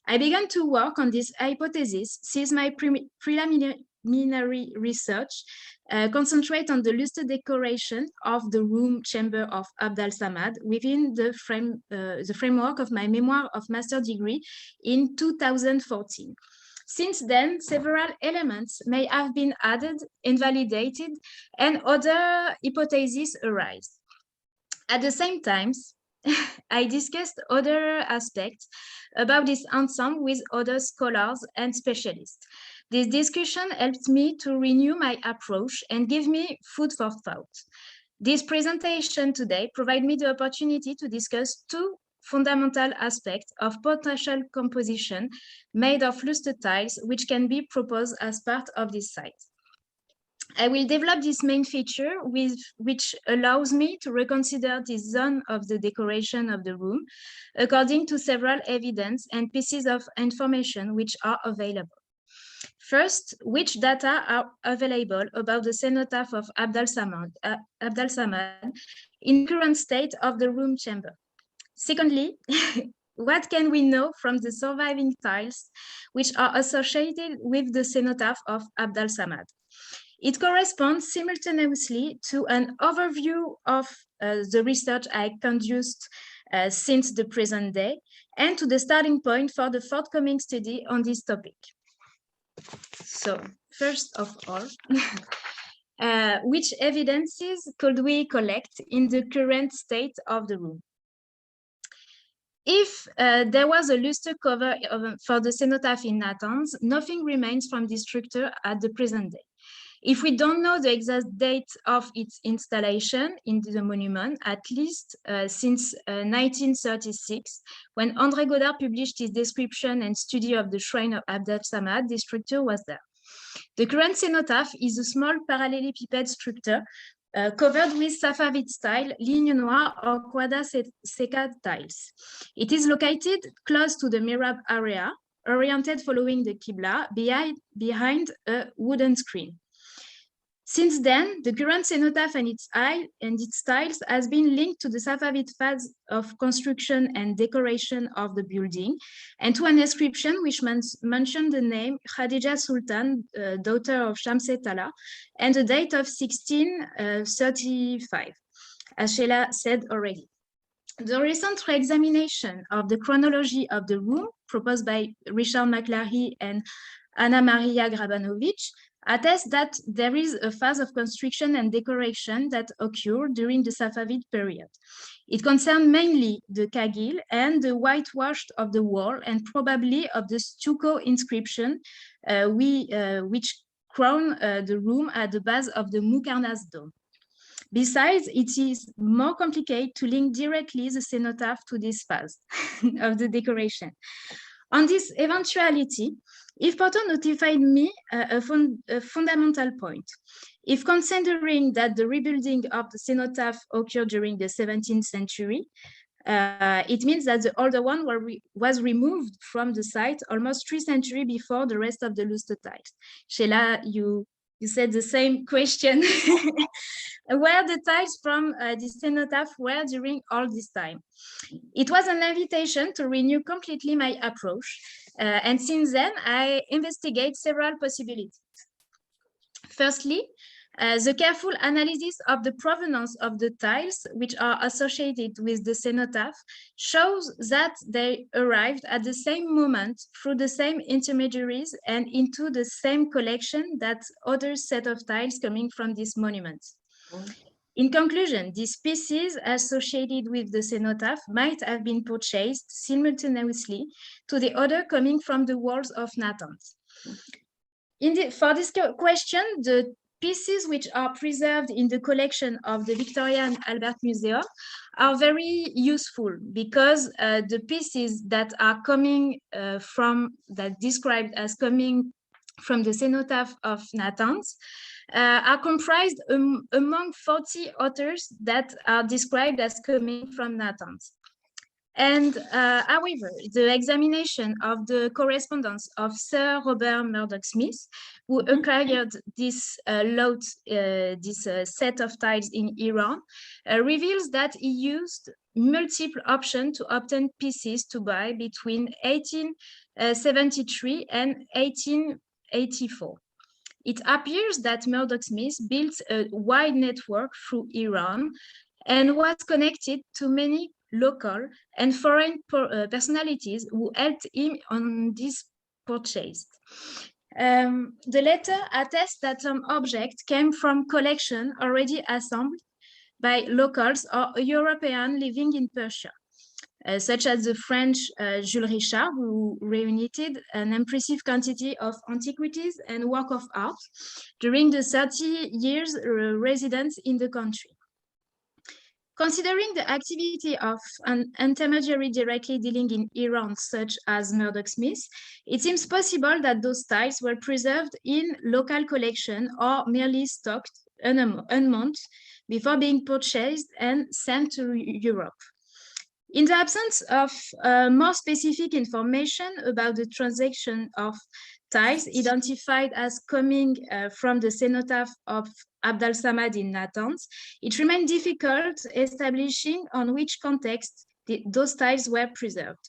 I began to work on this hypothesis since my preliminary research concentrate on the lustre decoration of the room chamber of Abd al-Samad within the framework of my memoir of master's degree in 2014. Since then, several elements may have been added, invalidated, and other hypotheses arise. At the same time, I discussed other aspects about this ensemble with other scholars and specialists. This discussion helped me to renew my approach and give me food for thought. This presentation today provides me the opportunity to discuss two fundamental aspects of potential composition made of luster tiles, which can be proposed as part of this site. I will develop this main feature which allows me to reconsider this zone of the decoration of the room according to several evidence and pieces of information which are available. First, which data are available about the cenotaph of Abd al-Samad in the current state of the room chamber? Secondly, what can we know from the surviving tiles which are associated with the cenotaph of Abd al-Samad? It corresponds simultaneously to an overview of the research I conducted since the present day and to the starting point for the forthcoming study on this topic. So, first of all, which evidences could we collect in the current state of the room? If there was a lustre cover for the cenotaph in Natanz, nothing remains from this structure at the present day. If we don't know the exact date of its installation into the monument, at least since 1936, when André Godard published his description and study of the shrine of Abd al-Samad, this structure was there. The current cenotaph is a small parallelepiped structure covered with Safavid style, ligne noire or quadra seca tiles. It is located close to the mihrab area, oriented following the Qibla, behind a wooden screen. Since then, the current cenotaph and its styles has been linked to the Safavid phase of construction and decoration of the building, and to an inscription which mentioned the name Khadija Sultan, daughter of Shamset Tala, and the date of 1635, as Sheila said already. The recent re-examination of the chronology of the room, proposed by Richard McLary and Anna Maria Grabanovic, attests that there is a phase of construction and decoration that occurred during the Safavid period. It concerned mainly the kagil and the whitewash of the wall and probably of the stucco inscription which crown the room at the base of the Muqarnas dome. Besides, it is more complicated to link directly the cenotaph to this phase of the decoration. On this eventuality, Yves Porton notified me a fundamental point. If considering that the rebuilding of the cenotaph occurred during the 17th century, It means that the older one was removed from the site almost 3 centuries before the rest of the Luster tiles. Sheila, you said the same question. Where the tiles from the cenotaph were during all this time? It was an invitation to renew completely my approach. And since then, I investigate several possibilities. Firstly, the careful analysis of the provenance of the tiles which are associated with the cenotaph shows that they arrived at the same moment through the same intermediaries and into the same collection that other set of tiles coming from this monument. In conclusion, these pieces associated with the cenotaph might have been purchased simultaneously to the other coming from the walls of Natanz. For this question, the pieces which are preserved in the collection of the Victoria and Albert Museum are very useful because the pieces that are coming described as coming from the cenotaph of Natanz are comprised among 40 authors that are described as coming from Natanz. And however, the examination of the correspondence of Sir Robert Murdoch-Smith, who acquired this set of tiles in Iran, reveals that he used multiple options to obtain pieces to buy between 1873 and 1884. It appears that Murdoch-Smith built a wide network through Iran and was connected to many local and foreign personalities who helped him on this purchase. The letter attests that some objects came from collection already assembled by locals or Europeans living in Persia, such as the French Jules Richard, who reunited an impressive quantity of antiquities and work of art during the 30 years residence in the country. Considering the activity of an intermediary directly dealing in Iran, such as Murdoch-Smith, it seems possible that those tiles were preserved in local collection or merely stocked unmarked before being purchased and sent to Europe. In the absence of more specific information about the transaction of tiles identified as coming from the cenotaph of Abd al-Samad in Natanz, it remained difficult establishing on which context those tiles were preserved.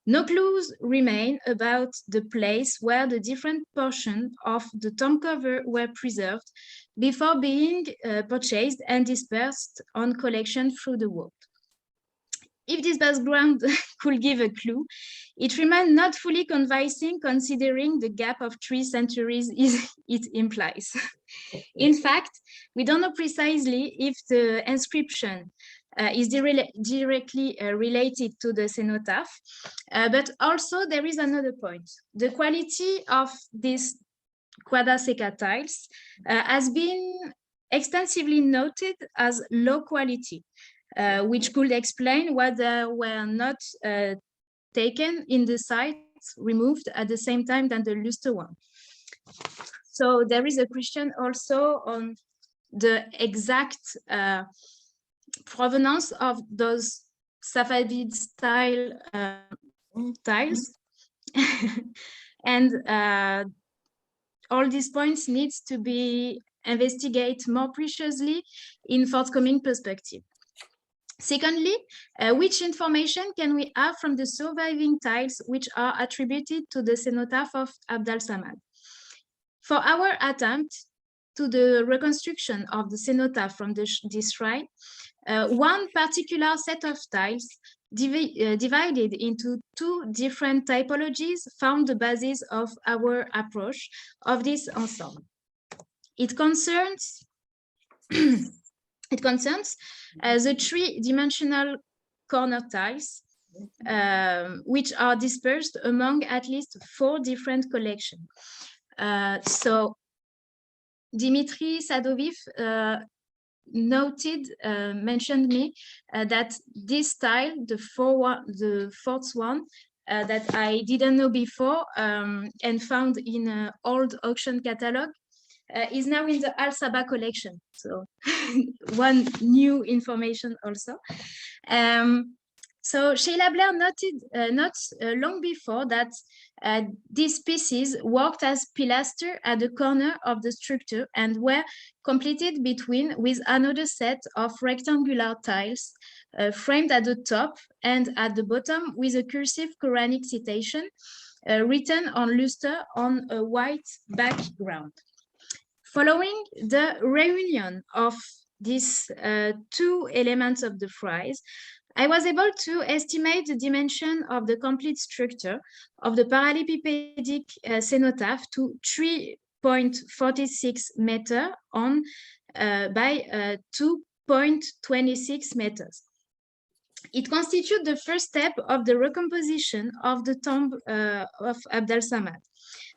No clues remain about the place where the different portions of the tomb cover were preserved before being purchased and dispersed on collection through the world. If this background could give a clue, it remains not fully convincing considering the gap of 3 centuries it implies. In fact, we don't know precisely if the inscription is directly related to the cenotaph, but also there is another point. The quality of these quadra seca tiles has been extensively noted as low quality, which could explain why they were not taken in the sites removed at the same time than the Luster one. So there is a question also on the exact provenance of those Safavid style tiles. And all these points needs to be investigated more preciously in forthcoming perspective. Secondly, which information can we have from the surviving tiles which are attributed to the cenotaph of Abd al-Samad? For our attempt to the reconstruction of the cenotaph from this shrine, one particular set of tiles divided into 2 different typologies found the basis of our approach of this ensemble. It concerns the 3-dimensional corner tiles, which are dispersed among at least 4 different collections. So Dimitri Sadoviev mentioned me that this style, the fourth one, that I didn't know before and found in an old auction catalog, is now in the Al-Saba collection. So one new information also. So Sheila Blair noted not long before that these pieces worked as pilaster at the corner of the structure and were completed between with another set of rectangular tiles framed at the top and at the bottom with a cursive Quranic citation written on lustre on a white background. Following the reunion of these two elements of the frieze, I was able to estimate the dimension of the complete structure of the parallelepipedic cenotaph to 3.46 meters on by 2.26 meters. It constitutes the first step of the recomposition of the tomb of Abd al-Samad.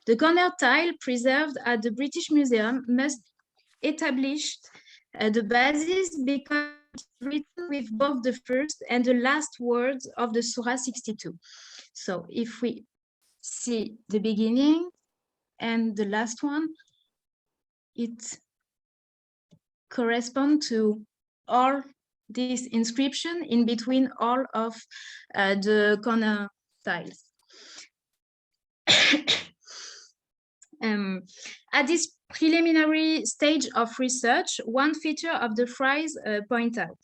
The corner tile preserved at the British Museum must establish the basis because written with both the first and the last words of the Surah 62. So if we see the beginning and the last one, it corresponds to all this inscription in between all of the corner tiles. At this preliminary stage of research, one feature of the frieze point out.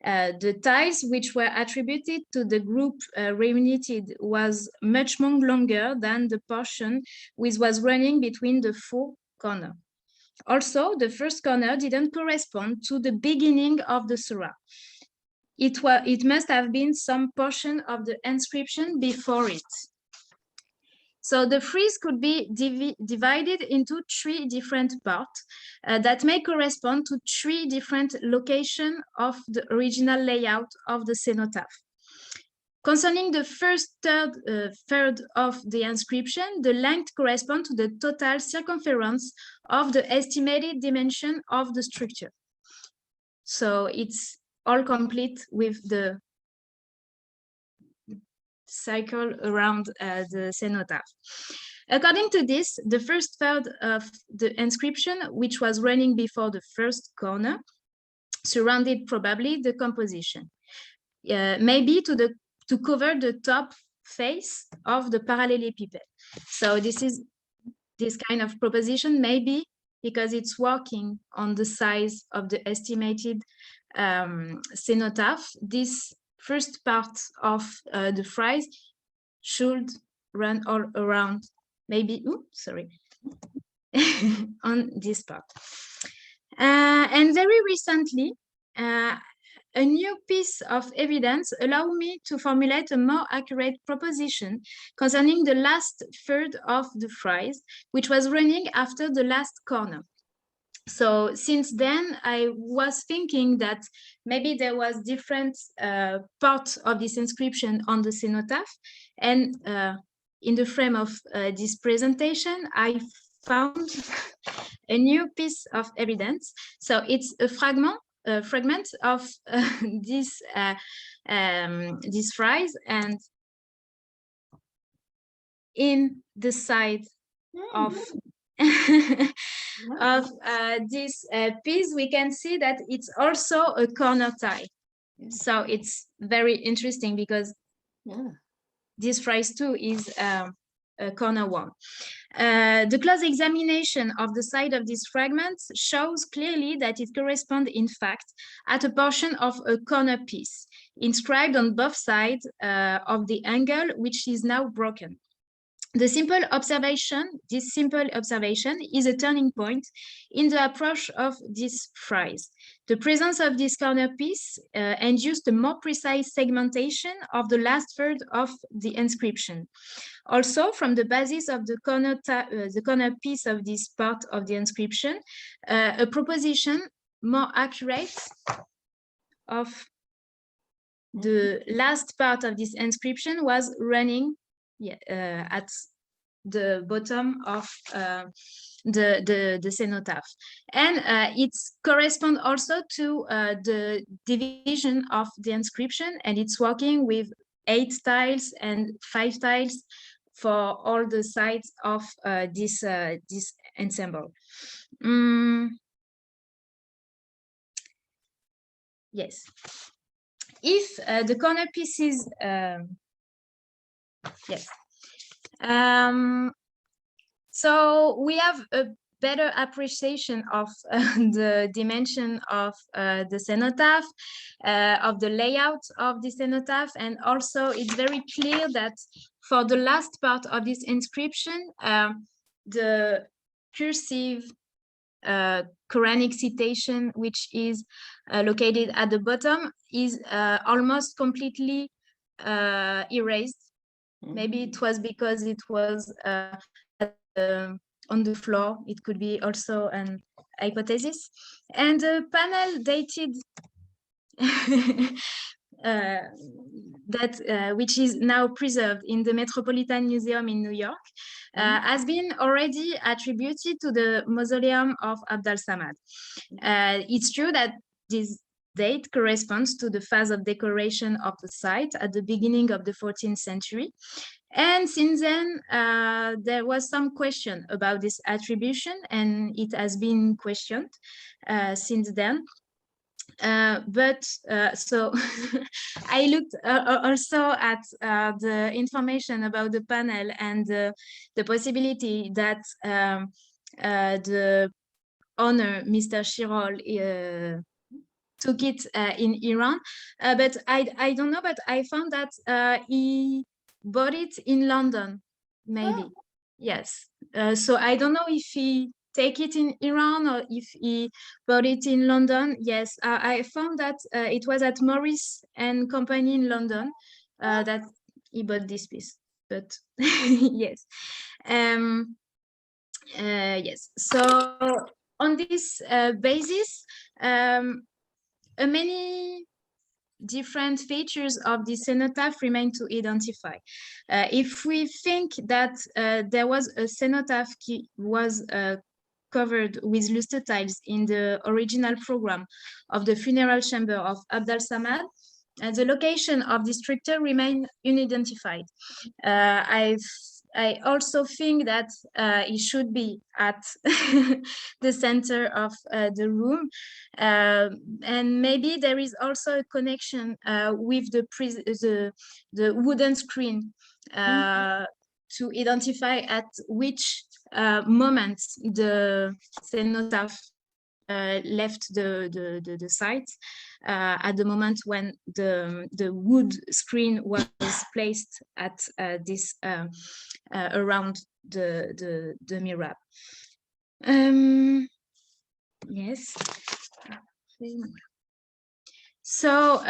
The tiles which were attributed to the group reunited was much more longer than the portion which was running between the four corners. Also, the first corner didn't correspond to the beginning of the surah. It must have been some portion of the inscription before it. So the frieze could be divided into three different parts that may correspond to three different locations of the original layout of the cenotaph. Concerning the first third of the inscription, the length corresponds to the total circumference of the estimated dimension of the structure. So it's all complete with the cycle around the cenotaph. According to this, the first third of the inscription, which was running before the first corner, surrounded probably the composition, maybe to cover the top face of the parallelepiped. So this kind of proposition, maybe because it's working on the size of the estimated cenotaph, this first part of the frieze should run all around, maybe, on this part. And very recently, a new piece of evidence allowed me to formulate a more accurate proposition concerning the last third of the frieze, which was running after the last corner. So since then, I was thinking that maybe there was different part of this inscription on the cenotaph. And in the frame of this presentation, I found a new piece of evidence. So it's a fragment of this frieze, and in the side of of this piece, we can see that it's also a corner tile. So it's very interesting because this frieze too is a corner one. The close examination of the side of these fragments shows clearly that it corresponds, in fact, at a portion of a corner piece inscribed on both sides of the angle, which is now broken. This simple observation is a turning point in the approach of this frieze. The presence of this corner piece induced a more precise segmentation of the last third of the inscription. Also, from the basis of the corner piece of this part of the inscription, a proposition more accurate of the last part of this inscription was running at the bottom of the cenotaph, and it corresponds also to the division of the inscription, and it's working with 8 tiles and 5 tiles for all the sides of this ensemble. Yes. if the corner pieces, yes. So we have a better appreciation of the dimension of the cenotaph, of the layout of the cenotaph, and also it's very clear that for the last part of this inscription, the cursive Quranic citation, which is located at the bottom, is almost completely erased. Maybe it was because it was on the floor. It could be also an hypothesis. And the panel dated which is now preserved in the Metropolitan Museum in New York, has been already attributed to the mausoleum of Abd al-Samad. It's true that this date corresponds to the phase of decoration of the site at the beginning of the 14th century. And since then, there was some question about this attribution, and it has been questioned since then. So I looked also at the information about the panel and the possibility that the owner, Mr. Shirol, took it in Iran, but I don't know, but I found that he bought it in London, maybe. Yes. So I don't know if he take it in Iran or if he bought it in London. Yes, I found that it was at Morris and Company in London that he bought this piece. But yes, yes. So on this basis, many different features of the cenotaph remain to identify. If we think that there was a cenotaph was covered with luster tiles in the original program of the funeral chamber of Abd al-Samad, the location of the structure remained unidentified. I also think that it should be at the center of the room, and maybe there is also a connection with the wooden screen to identify at which moment the cenotaph left the site, at the moment when the wood screen was placed at this around the mihrab. Yes. So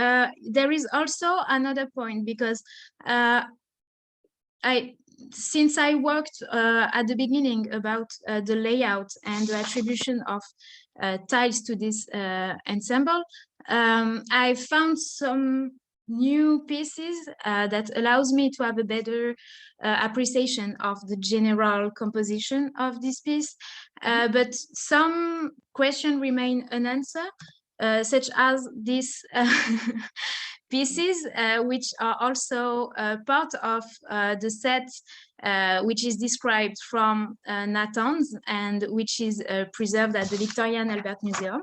there is also another point, because since I worked at the beginning about the layout and the attribution of tiles to this ensemble, I found some new pieces that allows me to have a better appreciation of the general composition of this piece. But some questions remain unanswered, such as these pieces, which are also part of the set which is described from Nathan's and which is preserved at the Victorian Albert Museum.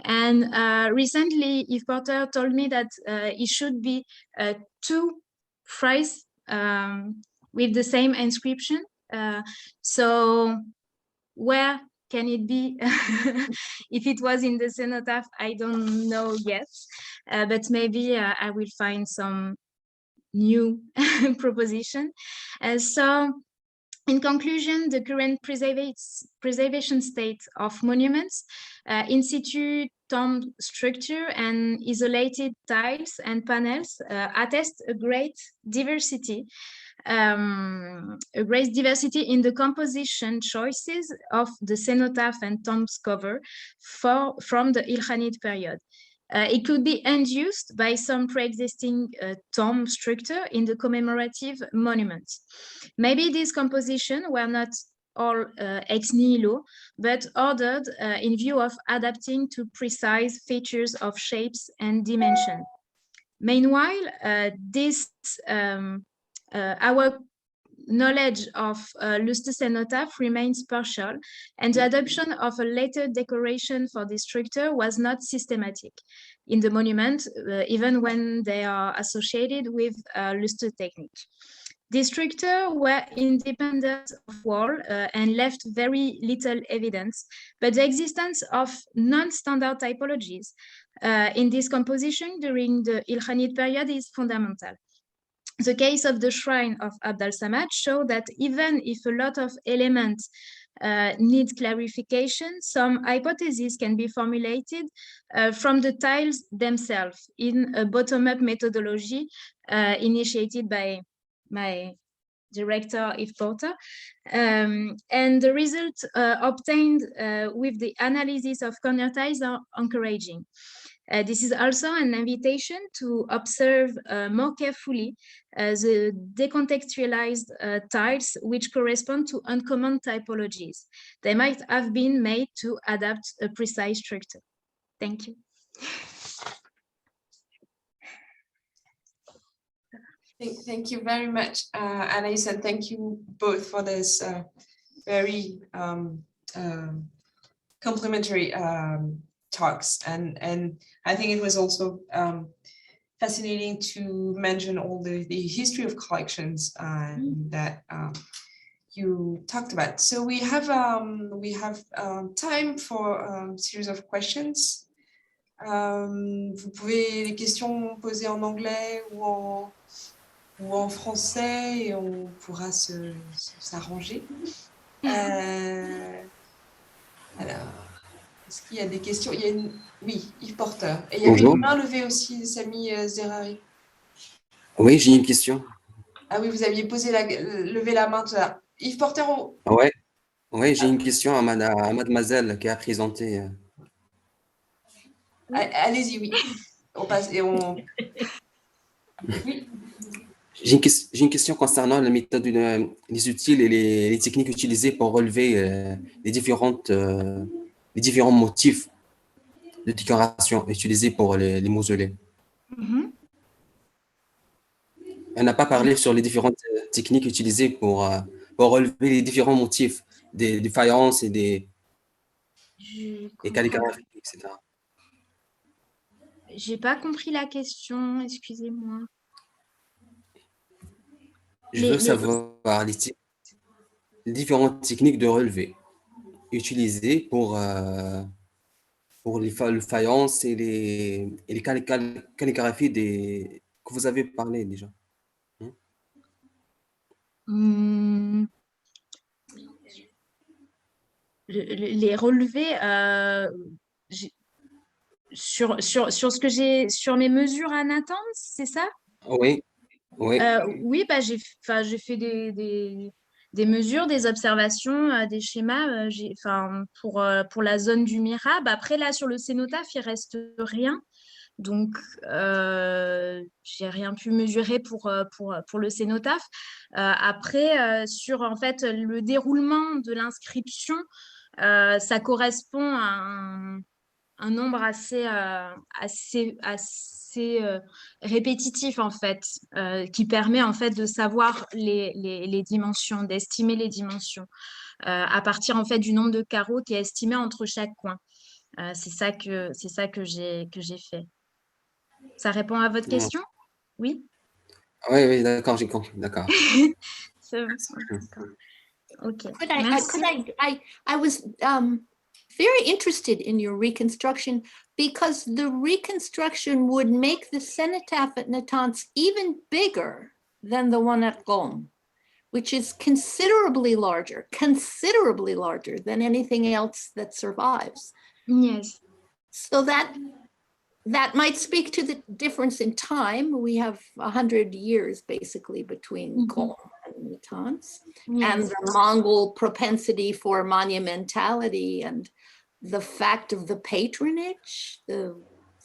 And recently, Yves Porter told me that it should be 2 friezes with the same inscription. So where can it be? If it was in the cenotaph, I don't know yet, but maybe I will find some new proposition. So in conclusion, the current preservation state of monuments, in situ tomb structure and isolated tiles and panels attest a great diversity in the composition choices of the cenotaph and tombs cover from the Ilkhanid period. It could be induced by some pre-existing tomb structure in the commemorative monuments. Maybe these compositions were not all ex nihilo, but ordered in view of adapting to precise features of shapes and dimension. Meanwhile, our knowledge of Luster Cenotaphs remains partial, and the adoption of a later decoration for this structure was not systematic. in the monument, even when they are associated with lustre technique. These structures were independent of wall and left very little evidence, but the existence of non-standard typologies in this composition during the Ilkhanid period is fundamental. The case of the shrine of Abd al-Samad shows that even if a lot of elements need clarification, some hypotheses can be formulated from the tiles themselves in a bottom-up methodology initiated by my director, Yves Porter. And the results obtained with the analysis of corner tiles are encouraging. This is also an invitation to observe more carefully the decontextualized tiles which correspond to uncommon typologies. They might have been made to adapt a precise structure. Thank you. Thank you very much, Anaïs, and thank you both for this very complimentary talks. And I think it was also fascinating to mention all the history of collections that you talked about. So we have time for a series of questions. Vous pouvez les questions poser en anglais ou en français et on pourra s'arranger. Alors, est-ce qu'il y a des questions? Il y a oui, Yves Porter. Et il y avait une main levée aussi de Samy Zerari. Oui, j'ai une question. Ah oui, vous aviez levé la main tout à l'heure. Yves Porter. Oui, j'ai une question à mademoiselle qui a présenté. Allez-y, oui. On passe et on... Oui. J'ai une question concernant la méthode, les outils et les techniques utilisées pour relever les différents motifs de décoration utilisés pour les mausolées. On n'a pas parlé sur les différentes techniques utilisées pour relever les différents motifs des faïences et des calligraphies, etc. J'ai pas compris la question, excusez-moi. Je veux savoir les différentes techniques de relevé utilisées pour les faïences et les calligraphies que vous avez parlé déjà. Les relevés, sur ce que j'ai, sur mes mesures à Natanz, c'est ça? Oui. Oui, bah, j'ai fait des mesures, des observations, des schémas pour la zone du Mihrab. Après, là, sur le cénotaphe, il ne reste rien. Donc, j'ai rien pu mesurer pour le cénotaphe. Après, sur en fait, le déroulement de l'inscription, ça correspond à un nombre assez répétitif en fait, qui permet en fait de savoir les dimensions, d'estimer les dimensions à partir en fait du nombre de carreaux qui est estimé entre chaque coin. C'est ça que j'ai fait. Ça répond à votre question? Oui? Oui, d'accord, j'ai compris, d'accord. Okay. I was very interested in your reconstruction because the reconstruction would make the cenotaph at Natanz even bigger than the one at Qom, which is considerably larger than anything else that survives. Yes. So that might speak to the difference in time. We have 100 years basically between Qom and Natanz, and the Mongol propensity for monumentality and the fact of the patronage.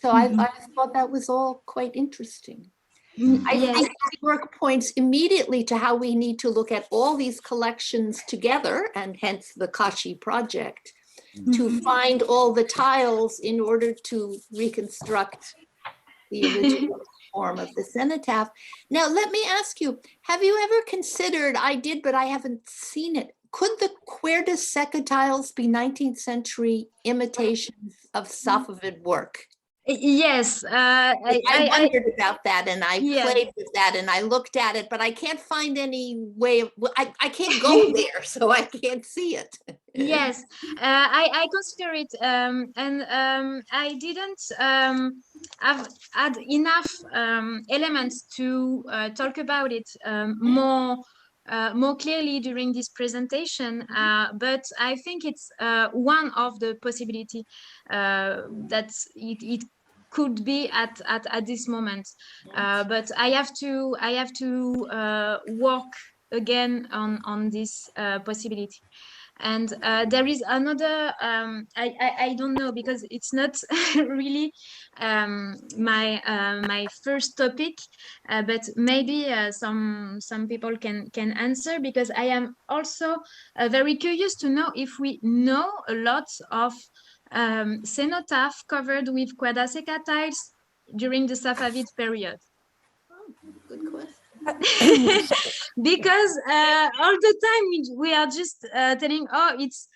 I thought that was all quite interesting. I think the work points immediately to how we need to look at all these collections together, and hence the Kashi project, to find all the tiles in order to reconstruct the original form of the cenotaph. Now, let me ask you, have you ever considered, I did, but I haven't seen it, could the Cuerda Seca tiles be 19th century imitations of Safavid work? Yes, I wondered about that, and I Yeah. played with that, and I looked at it, but I can't find any way of, I can't go there, so I can't see it. Yes, I consider it, and I didn't have had enough elements to talk about it more clearly during this presentation. But I think it's one of the possibility that it could be at this moment. But I have to work again on this possibility. And there is another, I don't know, because it's not really my first topic, but maybe some people can answer, because I am also very curious to know if we know a lot of cenotaph covered with Quadraseca tiles during the Safavid period. Good question. Because all the time we are just telling, oh, it's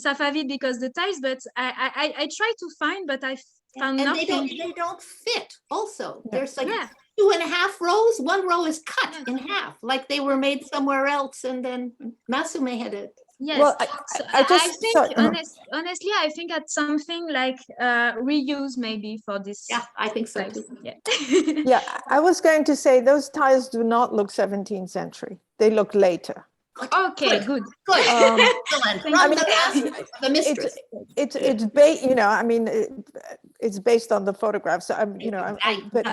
Safavid because the tiles, but I try to find, but I found And nothing. they don't fit also. Yeah. There's like Yeah. 2.5 rows. One row is cut in half, like they were made somewhere else, and then Masume had it. Yes. Well, So I just I think sorry. honestly, I think at something like reuse maybe for this. Yeah, I think so type. too. Yeah. Yeah, I was going to say those tiles do not look 17th century. They look later. Okay, good. Good. Excellent. Thank From you. the master, the mistress. It's based, you know, I mean, it's based on the photographs. So I'm, you know, but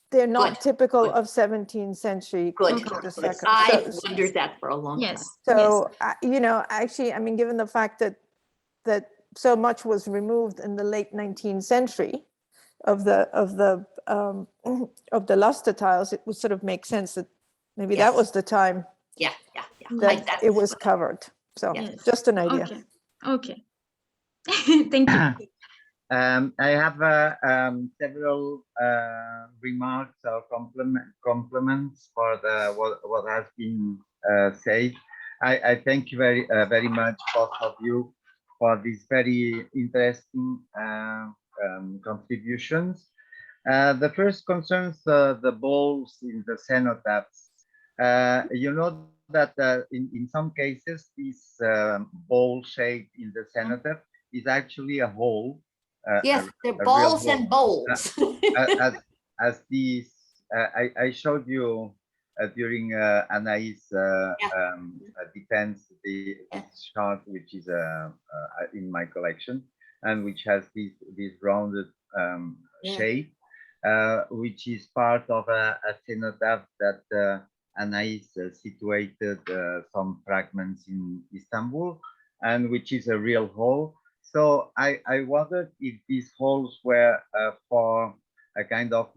they're not Good, typical good. of 17th century. Good. Cul-de-sac. I wondered that for a long time. Yes. So, you know, actually, I mean, given the fact that so much was removed in the late 19th century of the luster tiles, it would sort of make sense that maybe that Yes. was the time Yeah. that it was covered. So Yes. just an idea. Okay. Thank you. I have several remarks or compliments for what has been said. I thank you very much, both of you, for these very interesting contributions. The first concerns the bowls in the cenotaphs. You know that in some cases, this bowl shape in the cenotaph is actually a hole. Yes, they're a real balls hole. and bowls. As these, I showed you during Anaïs defense this chart, which is in my collection, and which has this rounded shape, which is part of a cenotaph that Anaïs situated some fragments in Istanbul, and which is a real hole. So I wondered if these holes were for a kind of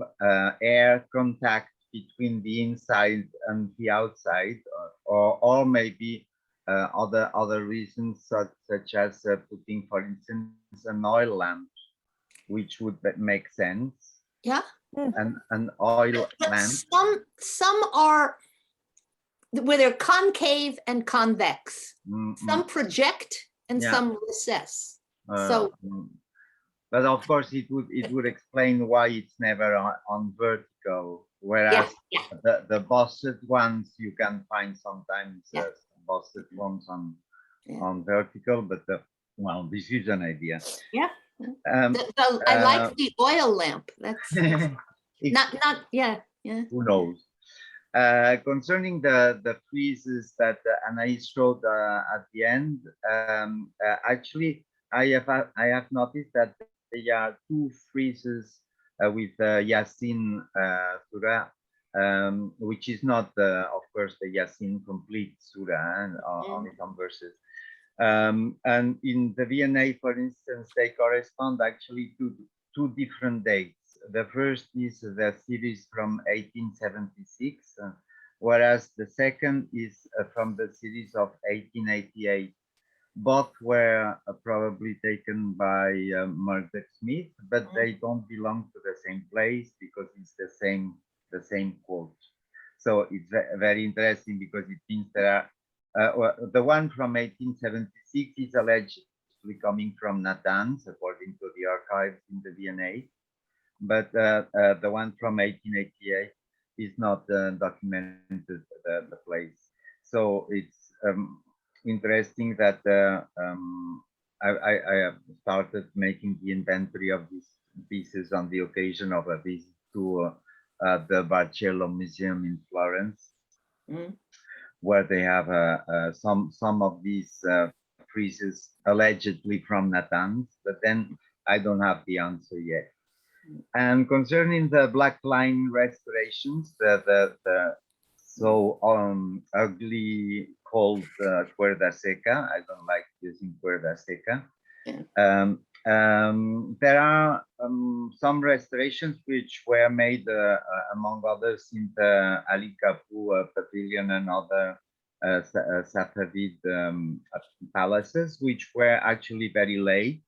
air contact between the inside and the outside, or maybe other reasons such as putting, for instance, an oil lamp, which would make sense. Yeah. An oil But lamp. some are where they're concave and convex. Some project and some recess. So, but of course, it would explain why it's never on vertical, whereas the bossed ones you can find sometimes bossed ones on vertical. But well, this is an idea. Yeah. I like the oil lamp. That's not Who knows? Concerning the friezes that Anaïs showed at the end, actually, I have noticed that there are two friezes with Yasin Surah, which is not, of course, the Yasin complete Surah, and only some verses. And in the V&A, for instance, they correspond actually to two different dates. The first is the series from 1876, whereas the second is from the series of 1888. Both were probably taken by Murdoch Smith, but they don't belong to the same place because it's the same quote. So it's very interesting because it means there are the one from 1876 is alleged actually coming from Natanz, according to the archives in the V&A. But the one from 1888 is not documented, the place. So it's interesting that I have started making the inventory of these pieces on the occasion of a visit to the Barcello Museum in Florence, where they have some of these friezes allegedly from Natanz, but then I don't have the answer yet. And concerning the black line restorations, the so ugly called cuerda seca, I don't like using cuerda seca. There are some restorations which were made, among others, in the Ali Kafu pavilion and other Safavid palaces, which were actually very late,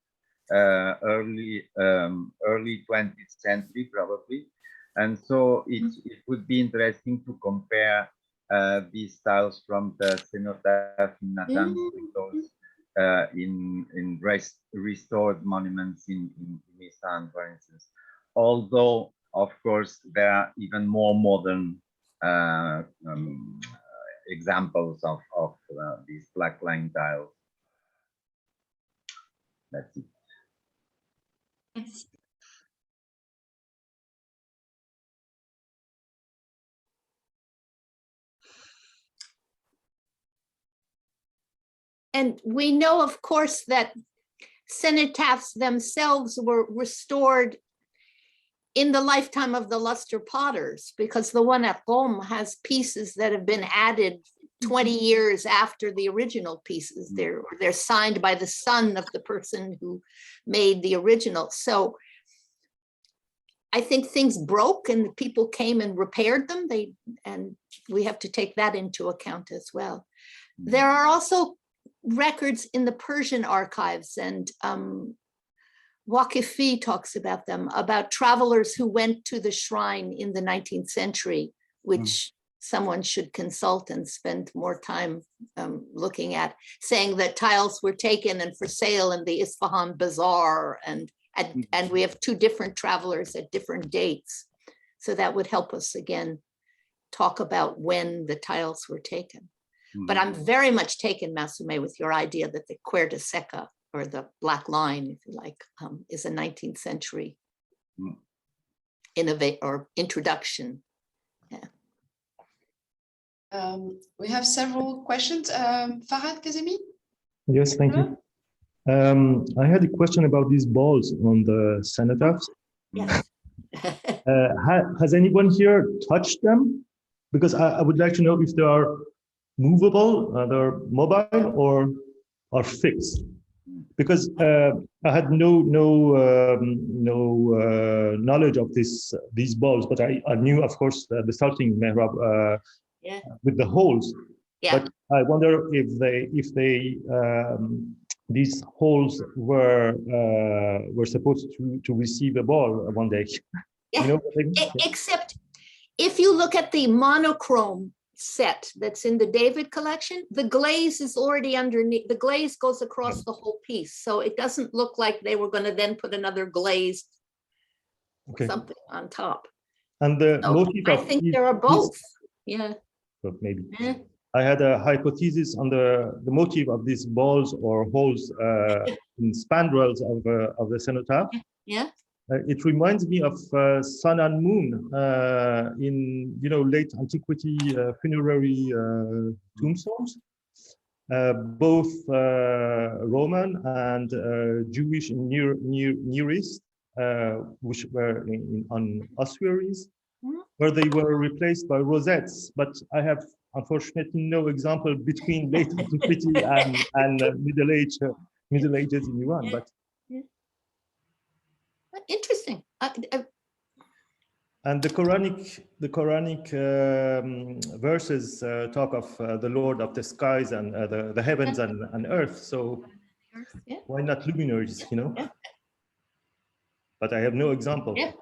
early 20th century probably. And so it would be interesting to compare these styles from the Cenotaph in Natanz with those in restored monuments in Iran, for instance. Although, of course, there are even more modern examples of these black line tiles. That's it. Yes. And we know, of course, that cenotaphs themselves were restored in the lifetime of the Luster potters, because the one at Rome has pieces that have been added 20 years after the original pieces. They're signed by the son of the person who made the original. So I think things broke and people came and repaired them. And we have to take that into account as well. There are also records in the Persian archives, and Waqifi talks about them, about travelers who went to the shrine in the 19th century, which someone should consult and spend more time looking at, saying that tiles were taken and for sale in the Isfahan Bazaar, and we have two different travelers at different dates. So that would help us again talk about when the tiles were taken. But I'm very much taken, Masume, with your idea that the cuerda seca, or the black line, if you like, is a 19th century innovate or introduction. Yeah. We have several questions. Farhad Kazemi? Yes, thank you. I had a question about these balls on the cenotaphs. Yes. Has anyone here touched them? Because I would like to know if they are movable, they're mobile, or are fixed. Because I had no knowledge of these balls, but I knew, of course, the starting mihrab with the holes. Yeah. But I wonder if these holes were supposed to receive a ball one day. Yeah. You know what I mean? Except if you look at the monochrome set that's in the David collection, the glaze is already underneath. The glaze goes across the whole piece, so it doesn't look like they were going to then put another glazed something on top. And the motif I think there are both. Yeah. So maybe. Yeah. I had a hypothesis on the motif of these balls or holes in spandrels of the cenotaph. Yeah. It reminds me of sun and moon in late antiquity funerary tombstones, both Roman and Jewish in Near East, which were on ossuaries, where they were replaced by rosettes. But I have unfortunately no example between late antiquity and Middle Ages in Iran. But interesting. And the Quranic verses talk of the Lord of the skies and the heavens and earth. So why not luminaries, Yeah. But I have no example. Yeah.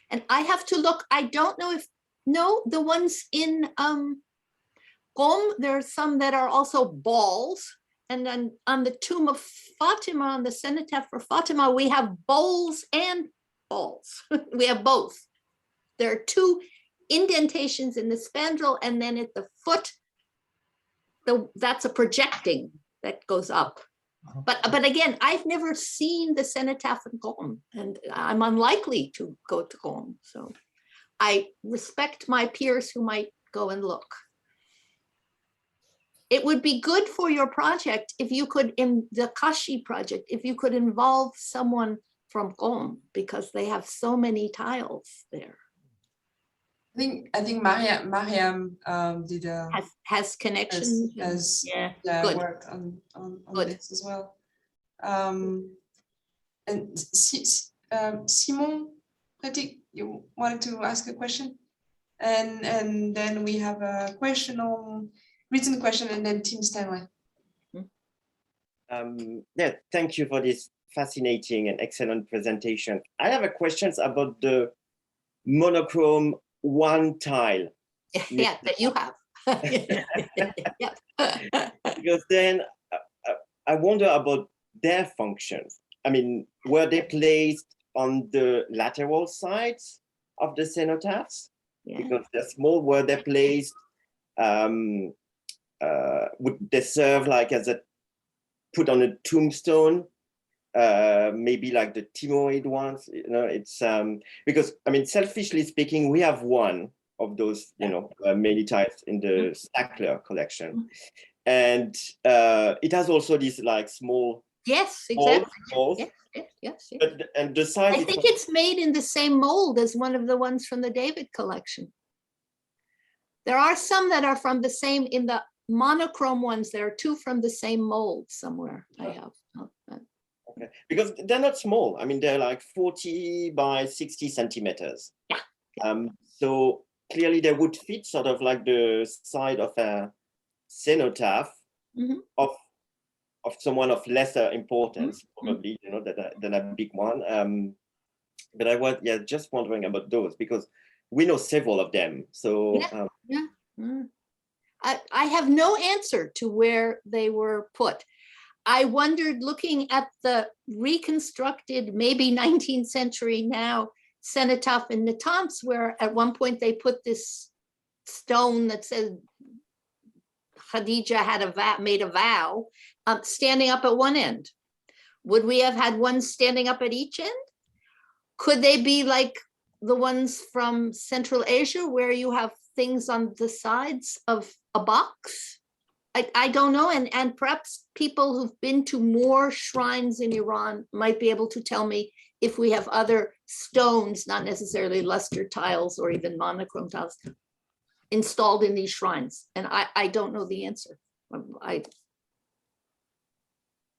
And I have to look. I don't know if the ones in Qom, there are some that are also balls. And then on the tomb of Fatima, on the cenotaph for Fatima, we have bowls and balls. We have both. There are two indentations in the spandrel, and then at the foot, that's a projecting that goes up. But again, I've never seen the cenotaph in Qom, and I'm unlikely to go to Qom. So I respect my peers who might go and look. It would be good for your project if you could, in the Kashi project, if you could involve someone from Qom, because they have so many tiles there. I think Mariam did has connections. Good. Worked on Good. this as well. And Simon, Pratik, you wanted to ask a question, and then we have a written question, and then Tim Stanley. Yeah, thank you for this fascinating and excellent presentation. I have a question about the monochrome one tile. Yeah, that you have. Because then I wonder about their functions. I mean, were they placed on the lateral sides of the cenotaphs? Yeah. Because they're small. Were they placed? Would they serve like as a put on a tombstone? Maybe like the Timoid ones, you know, it's because I mean, selfishly speaking, we have one of those, you know, many tiles in the Stackler collection, and it has also these like small. Yes, exactly. Balls. Yes. But, and the size. I think it's made in the same mold as one of the ones from the David collection. There are some that are from the same, in the monochrome ones, there are two from the same mold somewhere. I have. Okay, because they're not small. I mean, they're like 40 by 60 centimeters. Yeah. So clearly they would fit sort of like the side of a cenotaph of someone of lesser importance, probably, you know, than a big one. But I was just wondering about those because we know several of them. So I have no answer to where they were put. I wondered, looking at the reconstructed, maybe 19th century now, cenotaph in Natanz, where at one point they put this stone that says Khadija had made a vow, standing up at one end. Would we have had one standing up at each end? Could they be like the ones from Central Asia, where you have things on the sides of a box? I don't know, and perhaps people who've been to more shrines in Iran might be able to tell me if we have other stones, not necessarily luster tiles or even monochrome tiles, installed in these shrines. And I don't know the answer.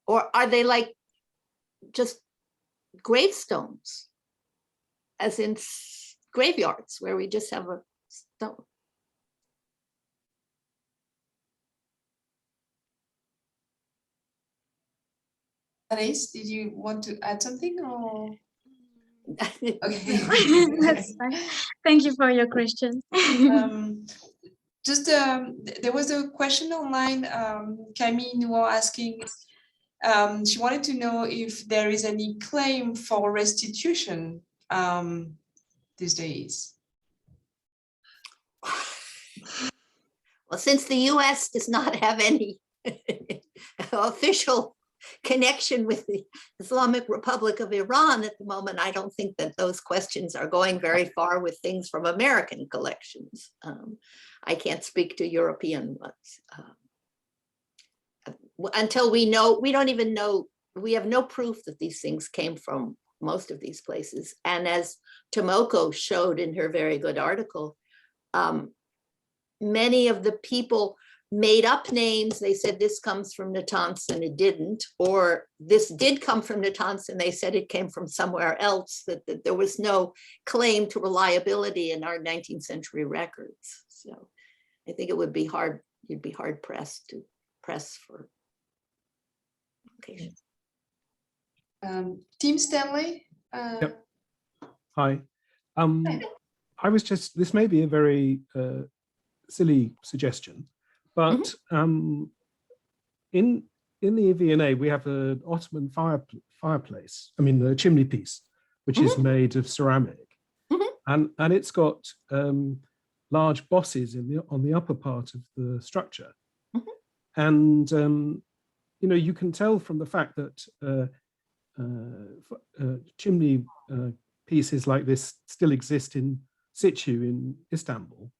Or are they like just gravestones, as in graveyards where we just have a stone? Anaïs, did you want to add something or? Okay. That's fine. Thank you for your question. There was a question online, Camille Noor asking, she wanted to know if there is any claim for restitution these days. Well, since the US does not have any official connection with the Islamic Republic of Iran at the moment, I don't think that those questions are going very far with things from American collections. I can't speak to European ones. Until we know, we don't even know, we have no proof that these things came from most of these places. And as Tomoko showed in her very good article, many of the people made up names. They said this comes from Natanz and it didn't, or this did come from Natanz and they said it came from somewhere else, that there was no claim to reliability in our 19th century records. So I think it would be hard, you'd be hard pressed to press for occasions. Tim Stanley. Yep. Hi. I was just, this may be a very silly suggestion, But in the V&A, we have an Ottoman fireplace, I mean, the chimney piece, which is made of ceramic. And it's got large bosses on the upper part of the structure. And, you know, you can tell from the fact that chimney pieces like this still exist in situ in Istanbul,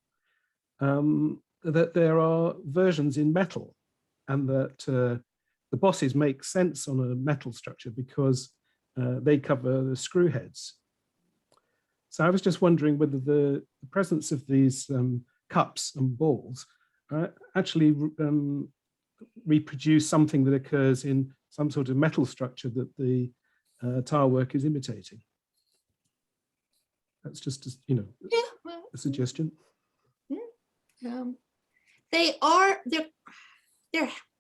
that there are versions in metal, and that the bosses make sense on a metal structure because they cover the screw heads. So I was just wondering whether the presence of these cups and balls actually reproduce something that occurs in some sort of metal structure that the tile work is imitating. That's just, you know, a suggestion. They're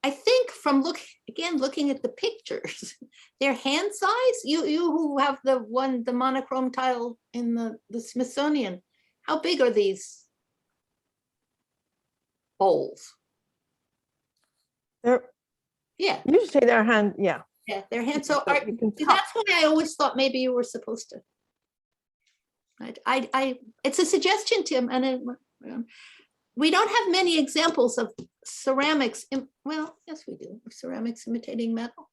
I think from looking at the pictures, they're hand size. You who have the monochrome tile in the Smithsonian, how big are these bowls? Usually they're hand, Yeah, they're hand. So that's why I always thought maybe you were supposed to. It's a suggestion, Tim, and we don't have many examples of ceramics. Well, yes, we do, of ceramics imitating metal,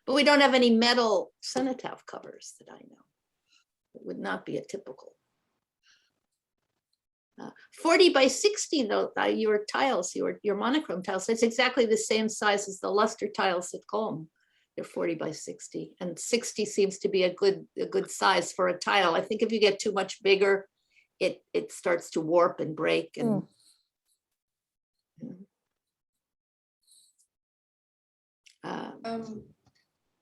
but we don't have any metal cenotaph covers that I know. It would not be a typical. 40 by 60, though, your tiles, your monochrome tiles, it's exactly the same size as the Luster tiles at Colm. They're 40 by 60, and 60 seems to be a good size for a tile. I think if you get too much bigger, it starts to warp and break. And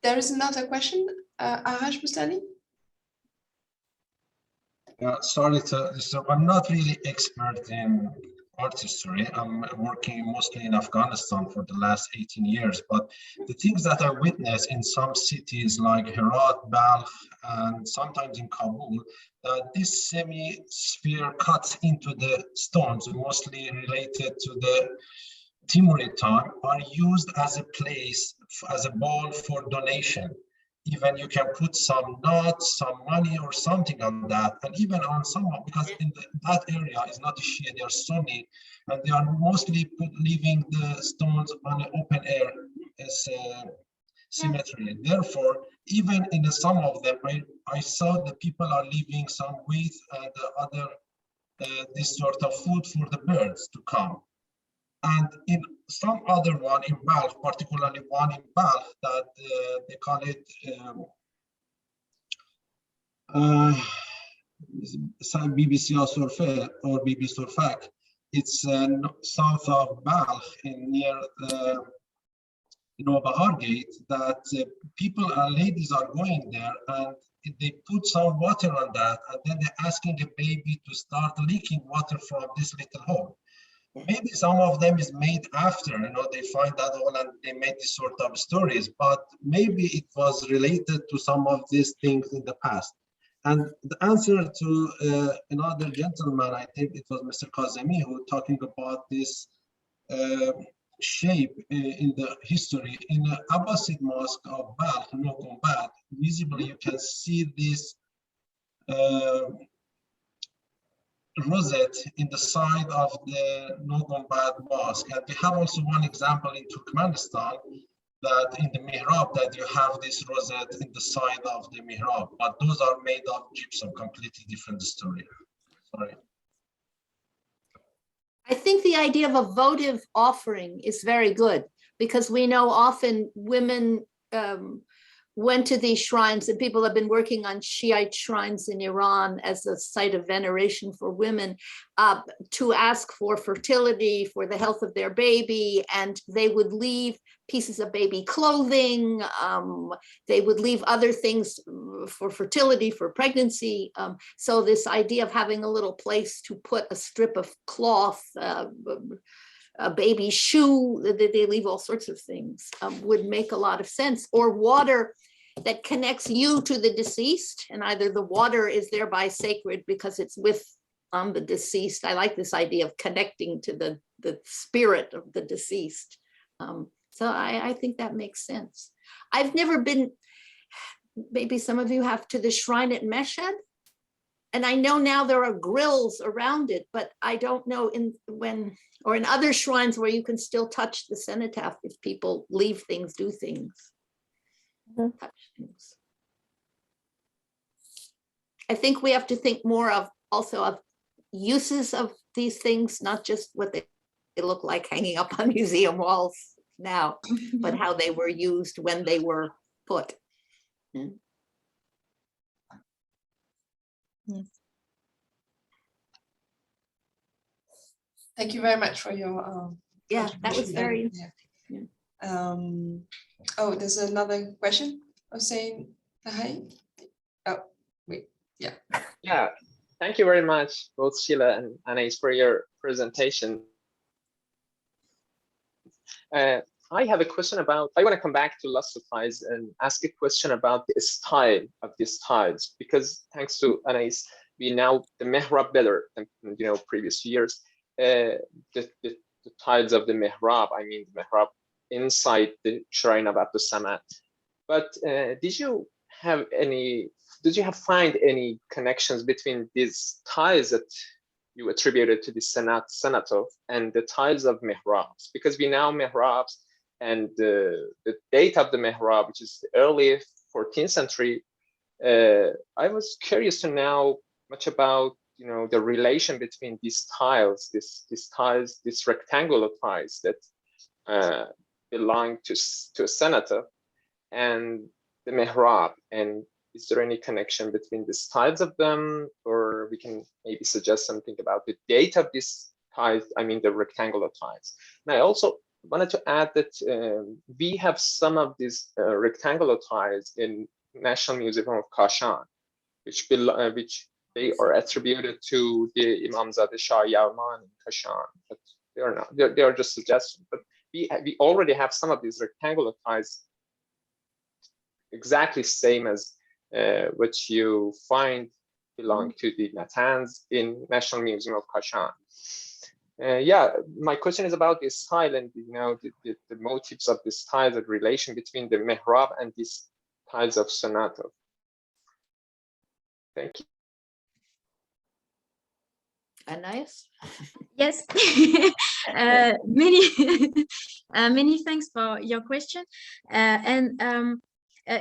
there is another question, Arash Bustani. Sorry to disturb. I'm not really expert in art history. I'm working mostly in Afghanistan for the last 18 years, but the things that I witnessed in some cities like Herat, Balkh, and sometimes in Kabul, this semi-sphere cuts into the stones, mostly related to the Timurid time, are used as a place, as a bowl for donation. Even you can put some nuts, some money or something on that. And even on some, because in that area is not a Shia, they are Sunni, and they are mostly leaving the stones on an open air as symmetry. Therefore, even in some of them, I saw the people are leaving some wheat and other this sort of food for the birds to come. And in some other one in Balkh, particularly one in Balkh that they call it BBC Surfe or BBC Surfak. It's south of Balkh near the Bahar Gate, that people and ladies are going there and they put some water on that, and then they're asking a baby to start leaking water from this little hole. Maybe some of them is made after, they find that all and they made this sort of stories, but maybe it was related to some of these things in the past. And the answer to another gentleman, I think it was Mr. Kazemi, who talking about this shape in the history. In the Abbasid Mosque of Balkh, Nogumbad, visibly you can see this rosette in the side of the Nogumbad Mosque. And we have also one example in Turkmenistan, that in the mihrab that you have this rosette in the side of the mihrab, but those are made of gypsum, completely different story. Sorry. I think the idea of a votive offering is very good, because we know often women went to these shrines, and people have been working on Shiite shrines in Iran as a site of veneration for women to ask for fertility, for the health of their baby, and they would leave pieces of baby clothing, they would leave other things for fertility, for pregnancy. So this idea of having a little place to put a strip of cloth, a baby shoe, they leave all sorts of things, would make a lot of sense. Or water that connects you to the deceased, and either the water is thereby sacred because it's with on the deceased. I like this idea of connecting to the spirit of the deceased. So I think that makes sense. I've never been, maybe some of you have, to the shrine at Meshhed. And I know now there are grills around it, but I don't know in other shrines where you can still touch the cenotaph if people leave things, do things, touch things. I think we have to think more of also of uses of these things, not just what they look like hanging up on museum walls now, but how they were used when they were put. Yes. Thank you very much for your yeah, that was very interesting. Oh, there's another question. Hussein Tahai. Oh, wait, yeah. Yeah, thank you very much, both Sheila and Anaïs, for your presentation. I have a question about, I want to come back to lustre tiles and ask a question about the style of these tiles, because thanks to Anaïs, we know the mihrab better than previous years. The tiles of the mihrab, I mean the mihrab inside the shrine of Abdus Samad. But did you find any connections between these tiles that you attributed to the Cenotaph and the tiles of mihrabs? Because we know mihrabs and the date of the mihrab, which is the early 14th century. I was curious to know much about the relation between these tiles, these rectangular tiles that belong to a cenotaph and the mihrab, and is there any connection between the styles of them, or we can maybe suggest something about the date of these tiles, I mean the rectangular tiles. And I also wanted to add that we have some of these rectangular tiles in National Museum of Kashan, which they are attributed to the Imamzade Shah Yarman in Kashan, but they are not. They are just suggestions. But we already have some of these rectangular tiles exactly same as what you find belong to the Natanz in National Museum of Kashan. Yeah, my question is about this tile and the motifs of this tile, the relation between the mihrab and these tiles of Cenotaph. Thank you. Anaïs? Yes, many thanks for your question.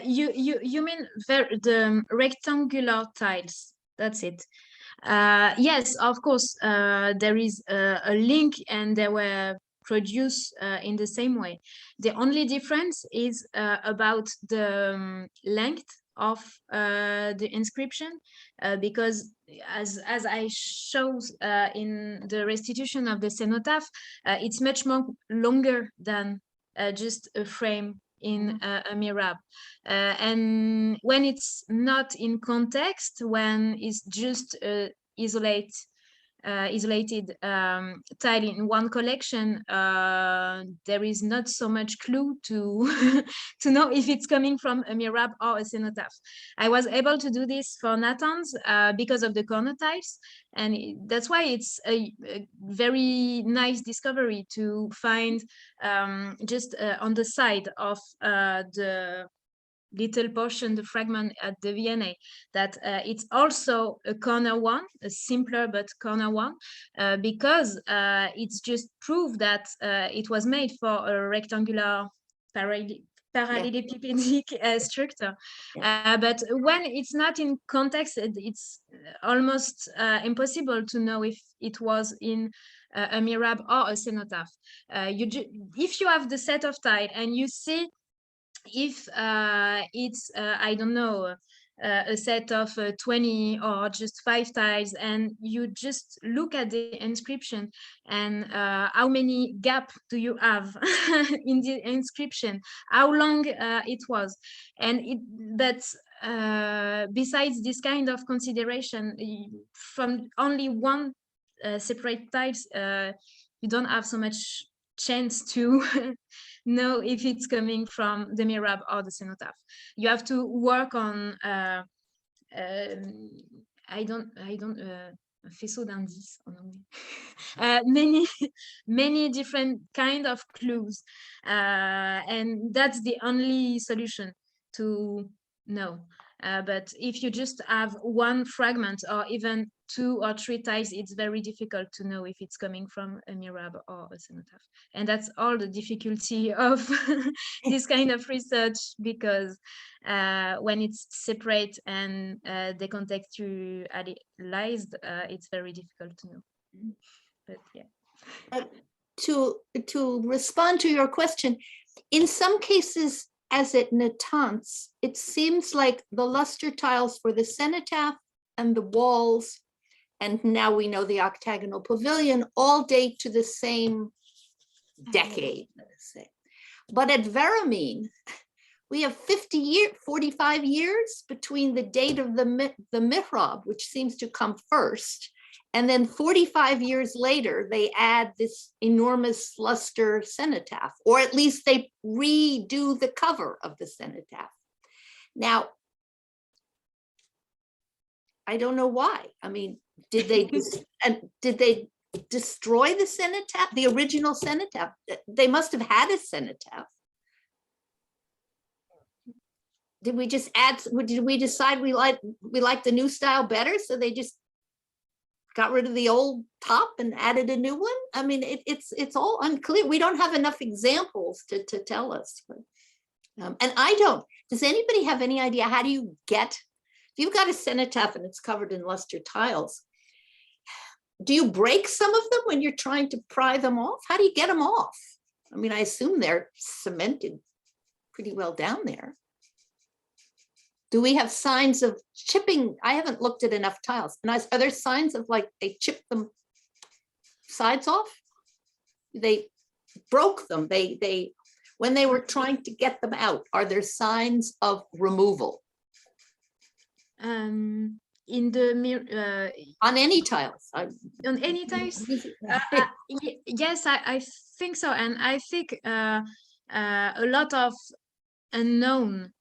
You mean the rectangular tiles? That's it. Yes, of course. There is a link, and they were produced in the same way. The only difference is about the length of the inscription, because as I showed in the restitution of the cenotaph, it's much more longer than just a frame in a mihrab, and when it's not in context, when it's just isolated tile in one collection, there is not so much clue to to know if it's coming from a mihrab or a cenotaph. I was able to do this for Natanz because of the corner tiles, and that's why it's a very nice discovery to find just on the side of the little portion, the fragment at the V&A, that it's also a corner one, a simpler but corner one, because it's just proof that it was made for a rectangular parallelepipedic structure. But when it's not in context, it's almost impossible to know if it was in a mihrab or a cenotaph. If you have the set of tile and you see if it's I don't know, a set of 20 or just 5 tiles, and you just look at the inscription and how many gaps do you have in the inscription, how long it was, and that's besides this kind of consideration, from only one separate tiles, you don't have so much chance to know if it's coming from the mihrab or the cenotaph. You have to work on faisceau d'indices en anglais. Many different kind of clues, and that's the only solution to know. But if you just have one fragment or even 2 or 3 tiles, it's very difficult to know if it's coming from a mihrab or a cenotaph. And that's all the difficulty of this kind of research, because when it's separate and decontextualized, it's very difficult to know. But yeah. To respond to your question, in some cases, as at Natanz, it seems like the luster tiles for the cenotaph and the walls, and now we know the octagonal pavilion, all date to the same decade, let us say. But at Veramine, we have 45 years between the date of the mihrab, which seems to come first, and then 45 years later, they add this enormous luster cenotaph, or at least they redo the cover of the cenotaph. Now, I don't know why. I mean, did they destroy the cenotaph, the original cenotaph? They must have had a cenotaph. Did we just add? Did we decide we like the new style better, so they just got rid of the old top and added a new one? I mean, it's all unclear. We don't have enough examples to tell us. But, and I don't. Does anybody have any idea, how do you get, if you've got a cenotaph and it's covered in luster tiles, do you break some of them when you're trying to pry them off? How do you get them off? I mean, I assume they're cemented pretty well down there. Do we have signs of chipping? I haven't looked at enough tiles. And are there signs of like they chipped them sides off? They broke them. They when they were trying to get them out, are there signs of removal? In the on any tiles? On any tiles? Yes, I think so. And I think a lot of unknown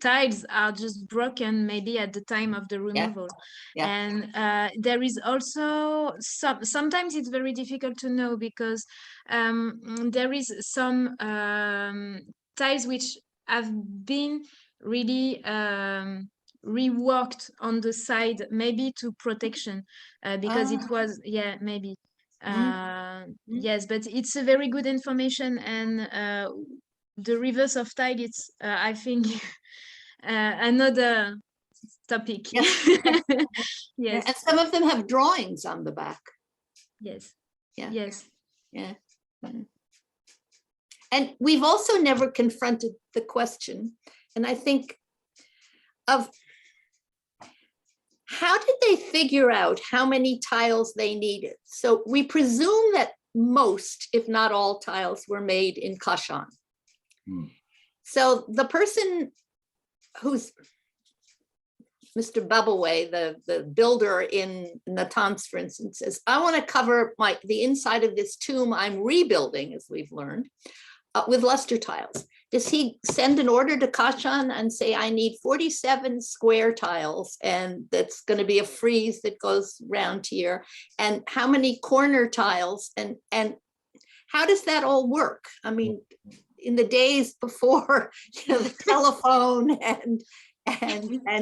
tiles are just broken maybe at the time of the removal. And there is also sometimes it's very difficult to know, because there is some tiles which have been really reworked on the side, maybe to protection, because it was maybe yes, but it's a very good information. And the reverse of tile, it's I think another topic. Yes. And some of them have drawings on the back. Yes. Yes. And we've also never confronted the question, and I think, of how did they figure out how many tiles they needed? So we presume that most, if not all, tiles were made in Kashan. So the person who's Mr. Babuya, the builder in Natanz, for instance, says, I want to cover the inside of this tomb I'm rebuilding, as we've learned, with luster tiles. Does he send an order to Kashan and say, I need 47 square tiles, and that's going to be a frieze that goes round here, and how many corner tiles, and how does that all work? I mean, in the days before the telephone and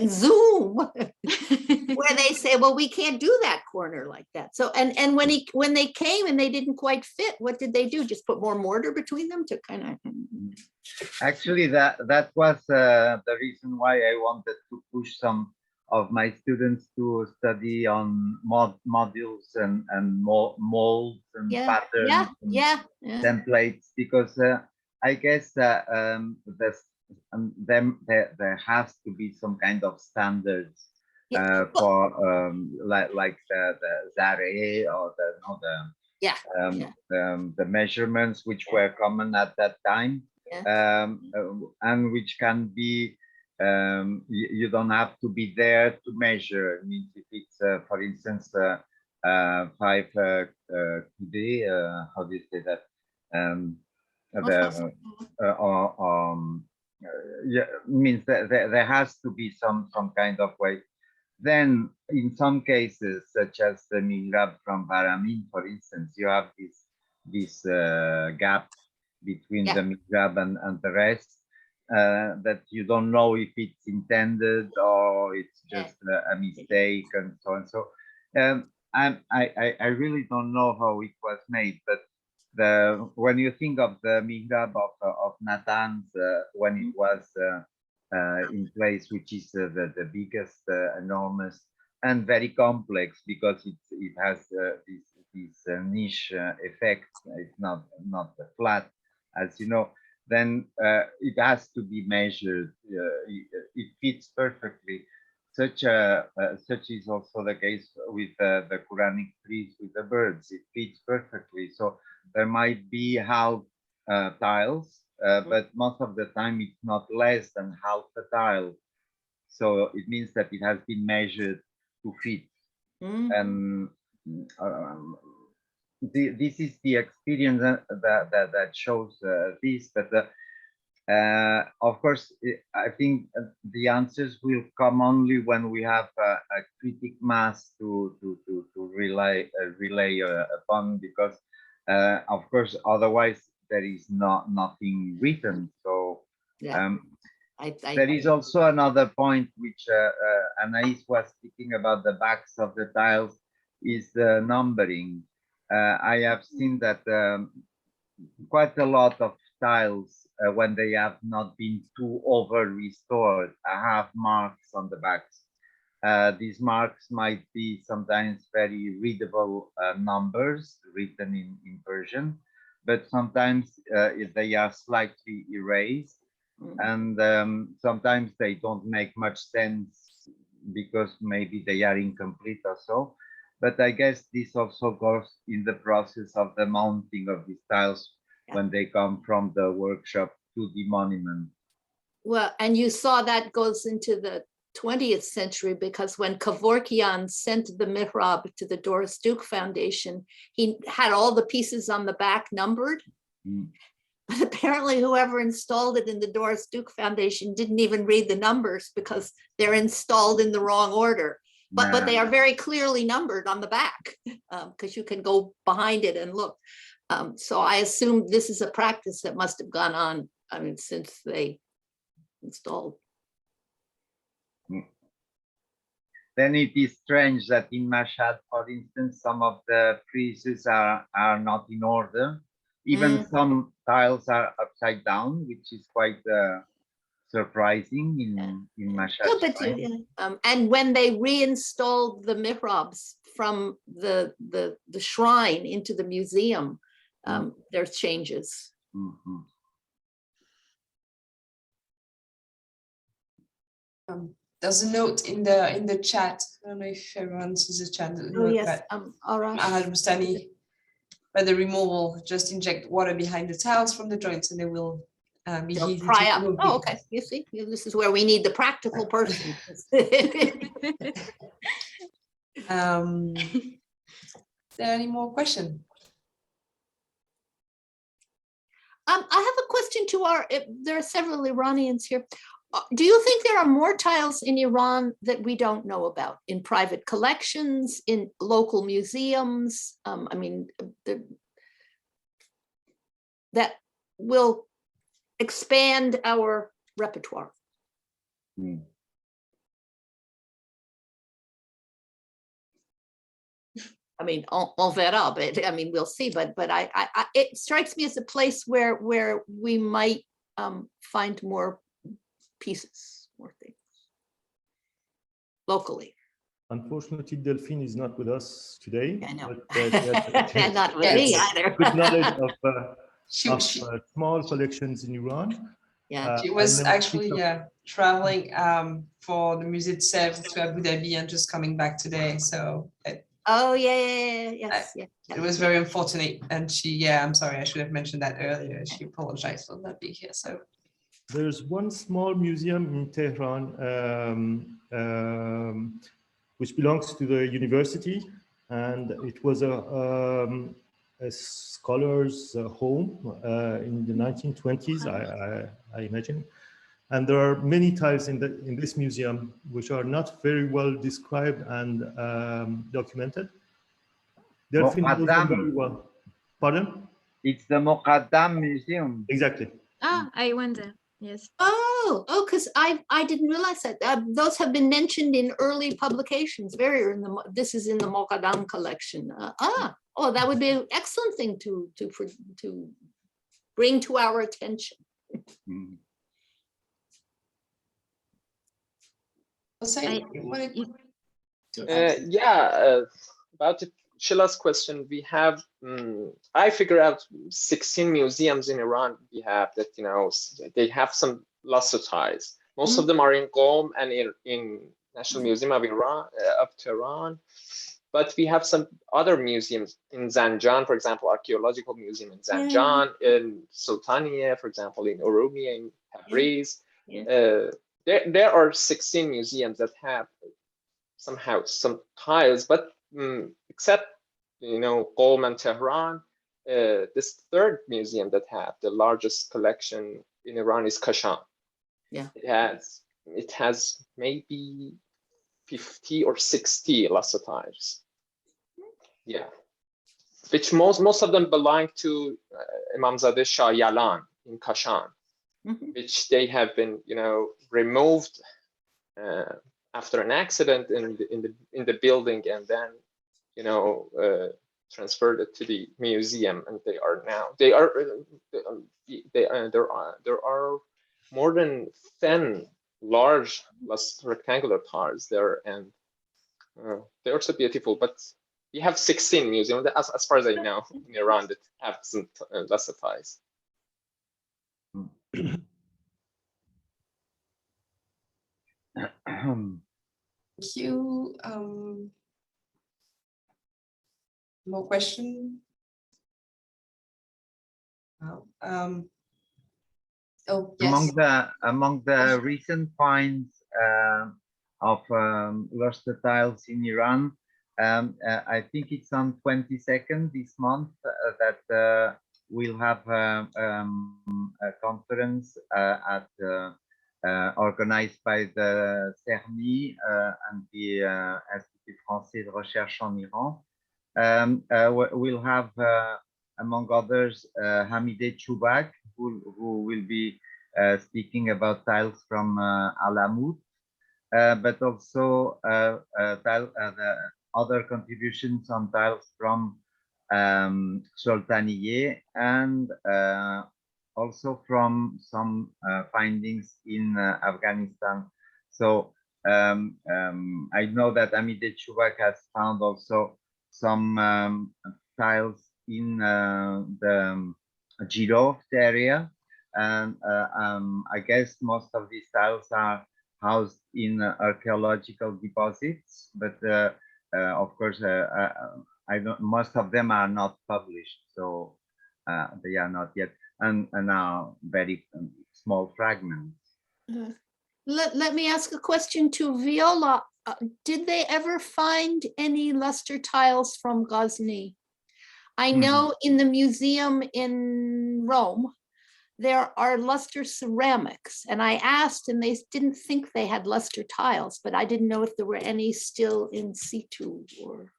Zoom, where they say, well, we can't do that corner like that. So and when they came and they didn't quite fit, what did they do? Just put more mortar between them to kind of. Actually, that was the reason why I wanted to push some of my students to study on modules and molds and patterns and templates, because I guess there has to be some kind of standards for like the Zare or the measurements which were common at that time, and which can be you don't have to be there to measure. I mean, if it's for instance 5 today, how do you say that? Means that there has to be some kind of way Then in some cases, such as the mihrab from Baramin, for instance, you have this gap between the mihrab and the rest, that you don't know if it's intended or it's just a mistake and so on. So I really don't know how it was made, but when you think of the mihrab of Nathan's when it was in place, which is the biggest, enormous, and very complex because it has this niche effect. It's not flat, as you know. Then it has to be measured. It fits perfectly. Such is also the case with the Quranic trees with the birds. It fits perfectly. So there might be half tiles, but most of the time it's not less than half a tile. So it means that it has been measured to fit. And this is the experience that shows this. But of course, I think the answers will come only when we have a critic mass to relay upon, because of course, otherwise there is nothing written. So there is also another point which Anaïs was speaking about, the backs of the tiles, is the numbering. I have seen that quite a lot of tiles, when they have not been too over restored, have marks on the backs. These marks might be sometimes very readable numbers written in Persian, but sometimes they are slightly erased, and sometimes they don't make much sense because maybe they are incomplete or so. But I guess this also goes in the process of the mounting of these tiles when they come from the workshop to the monument. Well, and you saw that goes into the 20th century, because when Kevorkian sent the mihrab to the Doris Duke Foundation, he had all the pieces on the back numbered. But apparently whoever installed it in the Doris Duke Foundation didn't even read the numbers because they're installed in the wrong order. But they are very clearly numbered on the back, because you can go behind it and look. So I assume this is a practice that must have gone on, I mean, since they installed. Then it is strange that in Mashhad, for instance, some of the friezes are not in order. Even some tiles are upside down, which is quite surprising in Mashhad. And when they reinstalled the mihrabs from the shrine into the museum, there's changes. There's a note in the chat. I don't know if everyone sees the chat. Oh yes, Ahmad Bustani, by the removal, just inject water behind the tiles from the joints, and they will be easy to pry up. remove. Oh, okay. You see, this is where we need the practical person. Is there any more questions? I have a question to there are several Iranians here. Do you think there are more tiles in Iran that we don't know about, in private collections, in local museums? I mean, that will expand our repertoire. I mean, on verra, but I mean, we'll see. But it strikes me as a place where we might find more pieces, more things locally. Unfortunately, Delphine is not with us today. I know. But, not with me either. Good knowledge of small collections in Iran. Yeah, she was actually traveling for the Musée de Sèvres to Abu Dhabi and just coming back today. So yes. It was very unfortunate, and I'm sorry, I should have mentioned that earlier. She apologized for not being here. So there's one small museum in Tehran which belongs to the university, and it was a scholar's home in the 1920s, I imagine. And there are many tiles in this museum which are not very well described and documented. Delphine knows them very well. Pardon? It's the Muqaddam Museum. Exactly. Ah, I went there. Yes. Oh, because I didn't realize that. Those have been mentioned in early publications. This is in the Muqaddam collection. Oh, that would be an excellent thing to bring to our attention. About Sheila's question, we have, I figured out 16 museums in Iran we have that, you know, they have some lustre tiles. Most of them are in Qom and in National Museum of Iran, of Tehran. But we have some other museums in Zanjan, for example, Archaeological Museum in Zanjan, in Sultaniye, for example, in Urumiyeh, in Tabriz. There are 16 museums that have somehow some tiles, but except, you know, Qom and Tehran, this third museum that have the largest collection in Iran is Kashan. Yeah, it has maybe 50 or 60 lustre tiles. Yeah, which most of them belong to Imamzadeh Shah Yalan in Kashan, which they have been, you know, removed after an accident in the building, and then, you know, transferred it to the museum, and there are more than 10 large rectangular tiles there, and they're so beautiful. But we have 16 museums, as far as I know, in Iran that have some lustre tiles. Thank you. More question? Oh, yes. Among the recent finds of lustre tiles in Iran, I think it's on 22nd this month that we'll have a conference organized by the CERMI and the Institut Français de Recherche en Iran. We'll have, among others, Hamideh Choubak, who will be speaking about tiles from Alamut, but also the other contributions on tiles from Sultaniye, and also from some findings in Afghanistan. So I know that Hamideh Choubak has found also some tiles in the Girov area, and I guess most of these tiles are housed in archaeological deposits, but of course most of them are not published, so they are not yet, and are very small fragments. Let me ask a question to Viola. Did they ever find any lustre tiles from Ghazni? I know in the museum in Rome, there are lustre ceramics, and I asked, and they didn't think they had lustre tiles, but I didn't know if there were any still in situ or.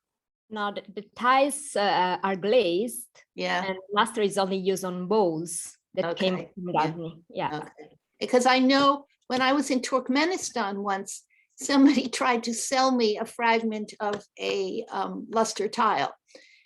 No, the tiles are glazed. Yeah. And lustre is only used on bowls that came from Ghazni. Yeah. Okay. Because I know when I was in Turkmenistan once, somebody tried to sell me a fragment of a lustre tile.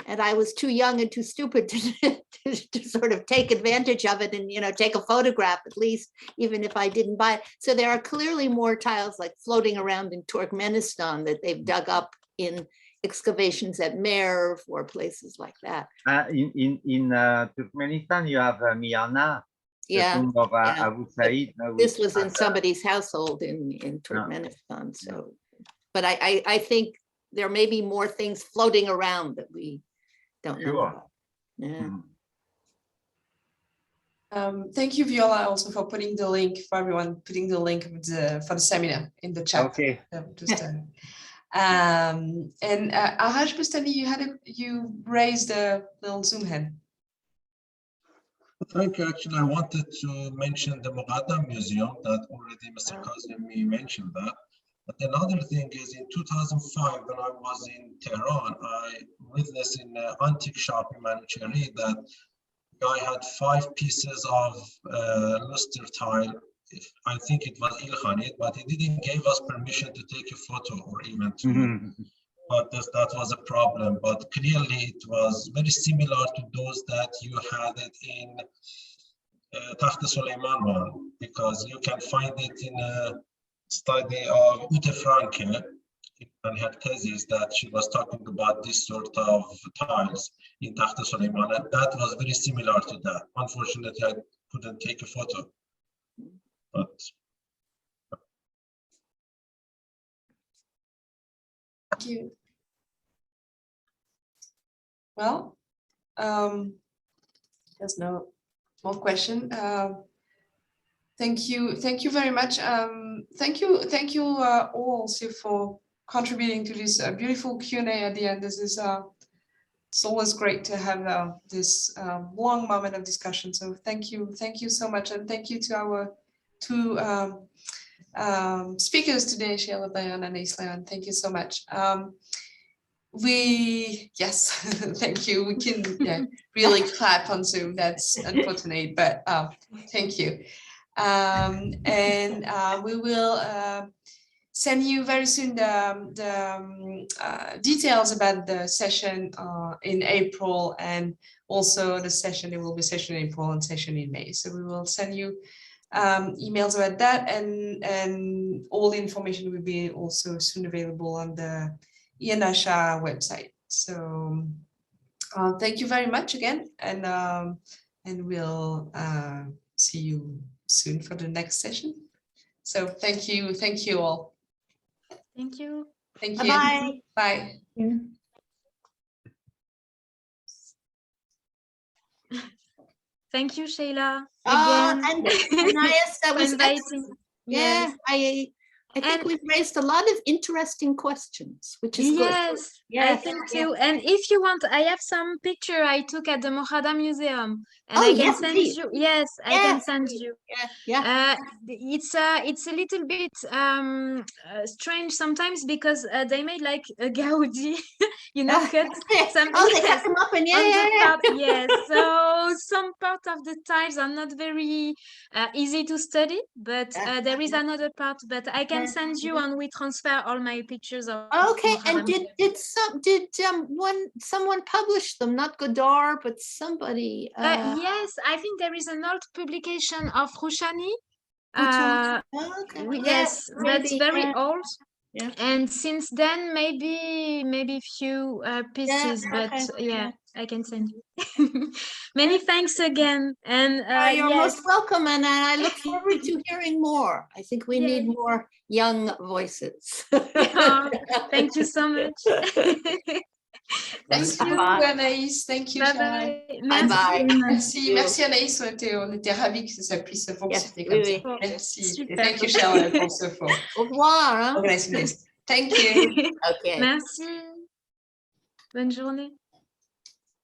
And I was too young and too stupid to sort of take advantage of it and, you know, take a photograph at least, even if I didn't buy it. So there are clearly more tiles like floating around in Turkmenistan that they've dug up in excavations at Merv or places like that. In Turkmenistan, you have Miana, yeah, the tomb of yeah. Abu Said. This was in somebody's household in Turkmenistan. So, but I think there may be more things floating around that we don't know about. Yeah. Thank you, Viola, also for putting the link for everyone, putting the link for the seminar in the chat. Okay. And Ahaj Bustani, you raised a little Zoom hand. Thank you. Actually, I wanted to mention the Muqaddam Museum that already Mr. Kazemi mentioned that. But another thing is in 2005, when I was in Tehran, I witnessed in an antique shop in Manucherry that guy had 5 pieces of luster tile. I think it was Ilkhanid, but he didn't give us permission to take a photo or even to. But that was a problem. But clearly, it was very similar to those that you had it in Takht Suleiman one, because you can find it in a study of Ute Franke and her thesis that she was talking about this sort of tiles in Takht Suleiman, and that was very similar to that. Unfortunately, I couldn't take a photo. But Thank you. Well, there's no more question. Thank you very much. Thank you all also for contributing to this beautiful Q&A at the end. This is it's always great to have this long moment of discussion. So thank you so much, and thank you to our 2 speakers today, Sheila Blair and Anaïs Leone. Thank you so much. Yes, thank you. We can really clap on Zoom. That's unfortunate, but thank you. And we will send you very soon the details about the session in April, and also the session. There will be session in April and session in May. So we will send you emails about that, and all the information will be also soon available on the INASHA website. So thank you very much again, and we'll see you soon for the next session. So thank you all. Thank you. Thank you. Bye. Bye. Yeah. Thank you, Sheila. Again. And Anaïs, that was inviting. excellent. Yes. Yeah, I think we've raised a lot of interesting questions, which is good. Yes, I think too. And if you want, I have some picture I took at the Muqaddam Museum, and I can send you. Yes, I can send you. It's a little bit strange sometimes, because they made like a Gaudi, cut something. They cut them up, and Yes, so some part of the tiles are not very easy to study, but there is another part. But I can send you, and we transfer all my pictures of. Okay, and did someone publish them? Not Godard, but somebody. Yes, I think there is an old publication of Roushani. Yes, that's very old. Yeah. And since then, maybe few pieces, but I can send you. Many thanks again, and you're most welcome, and I look forward to hearing more. I think we need more young voices. Thank you so much. Thank you, Anaïs. Thank you, Sheila. Merci Anaïs. On était ravis que ça puisse fonctionner comme ça. Merci. Thank you, Sheila, pour ce fort. Au revoir. Thank you. Okay. Merci. Bonne journée.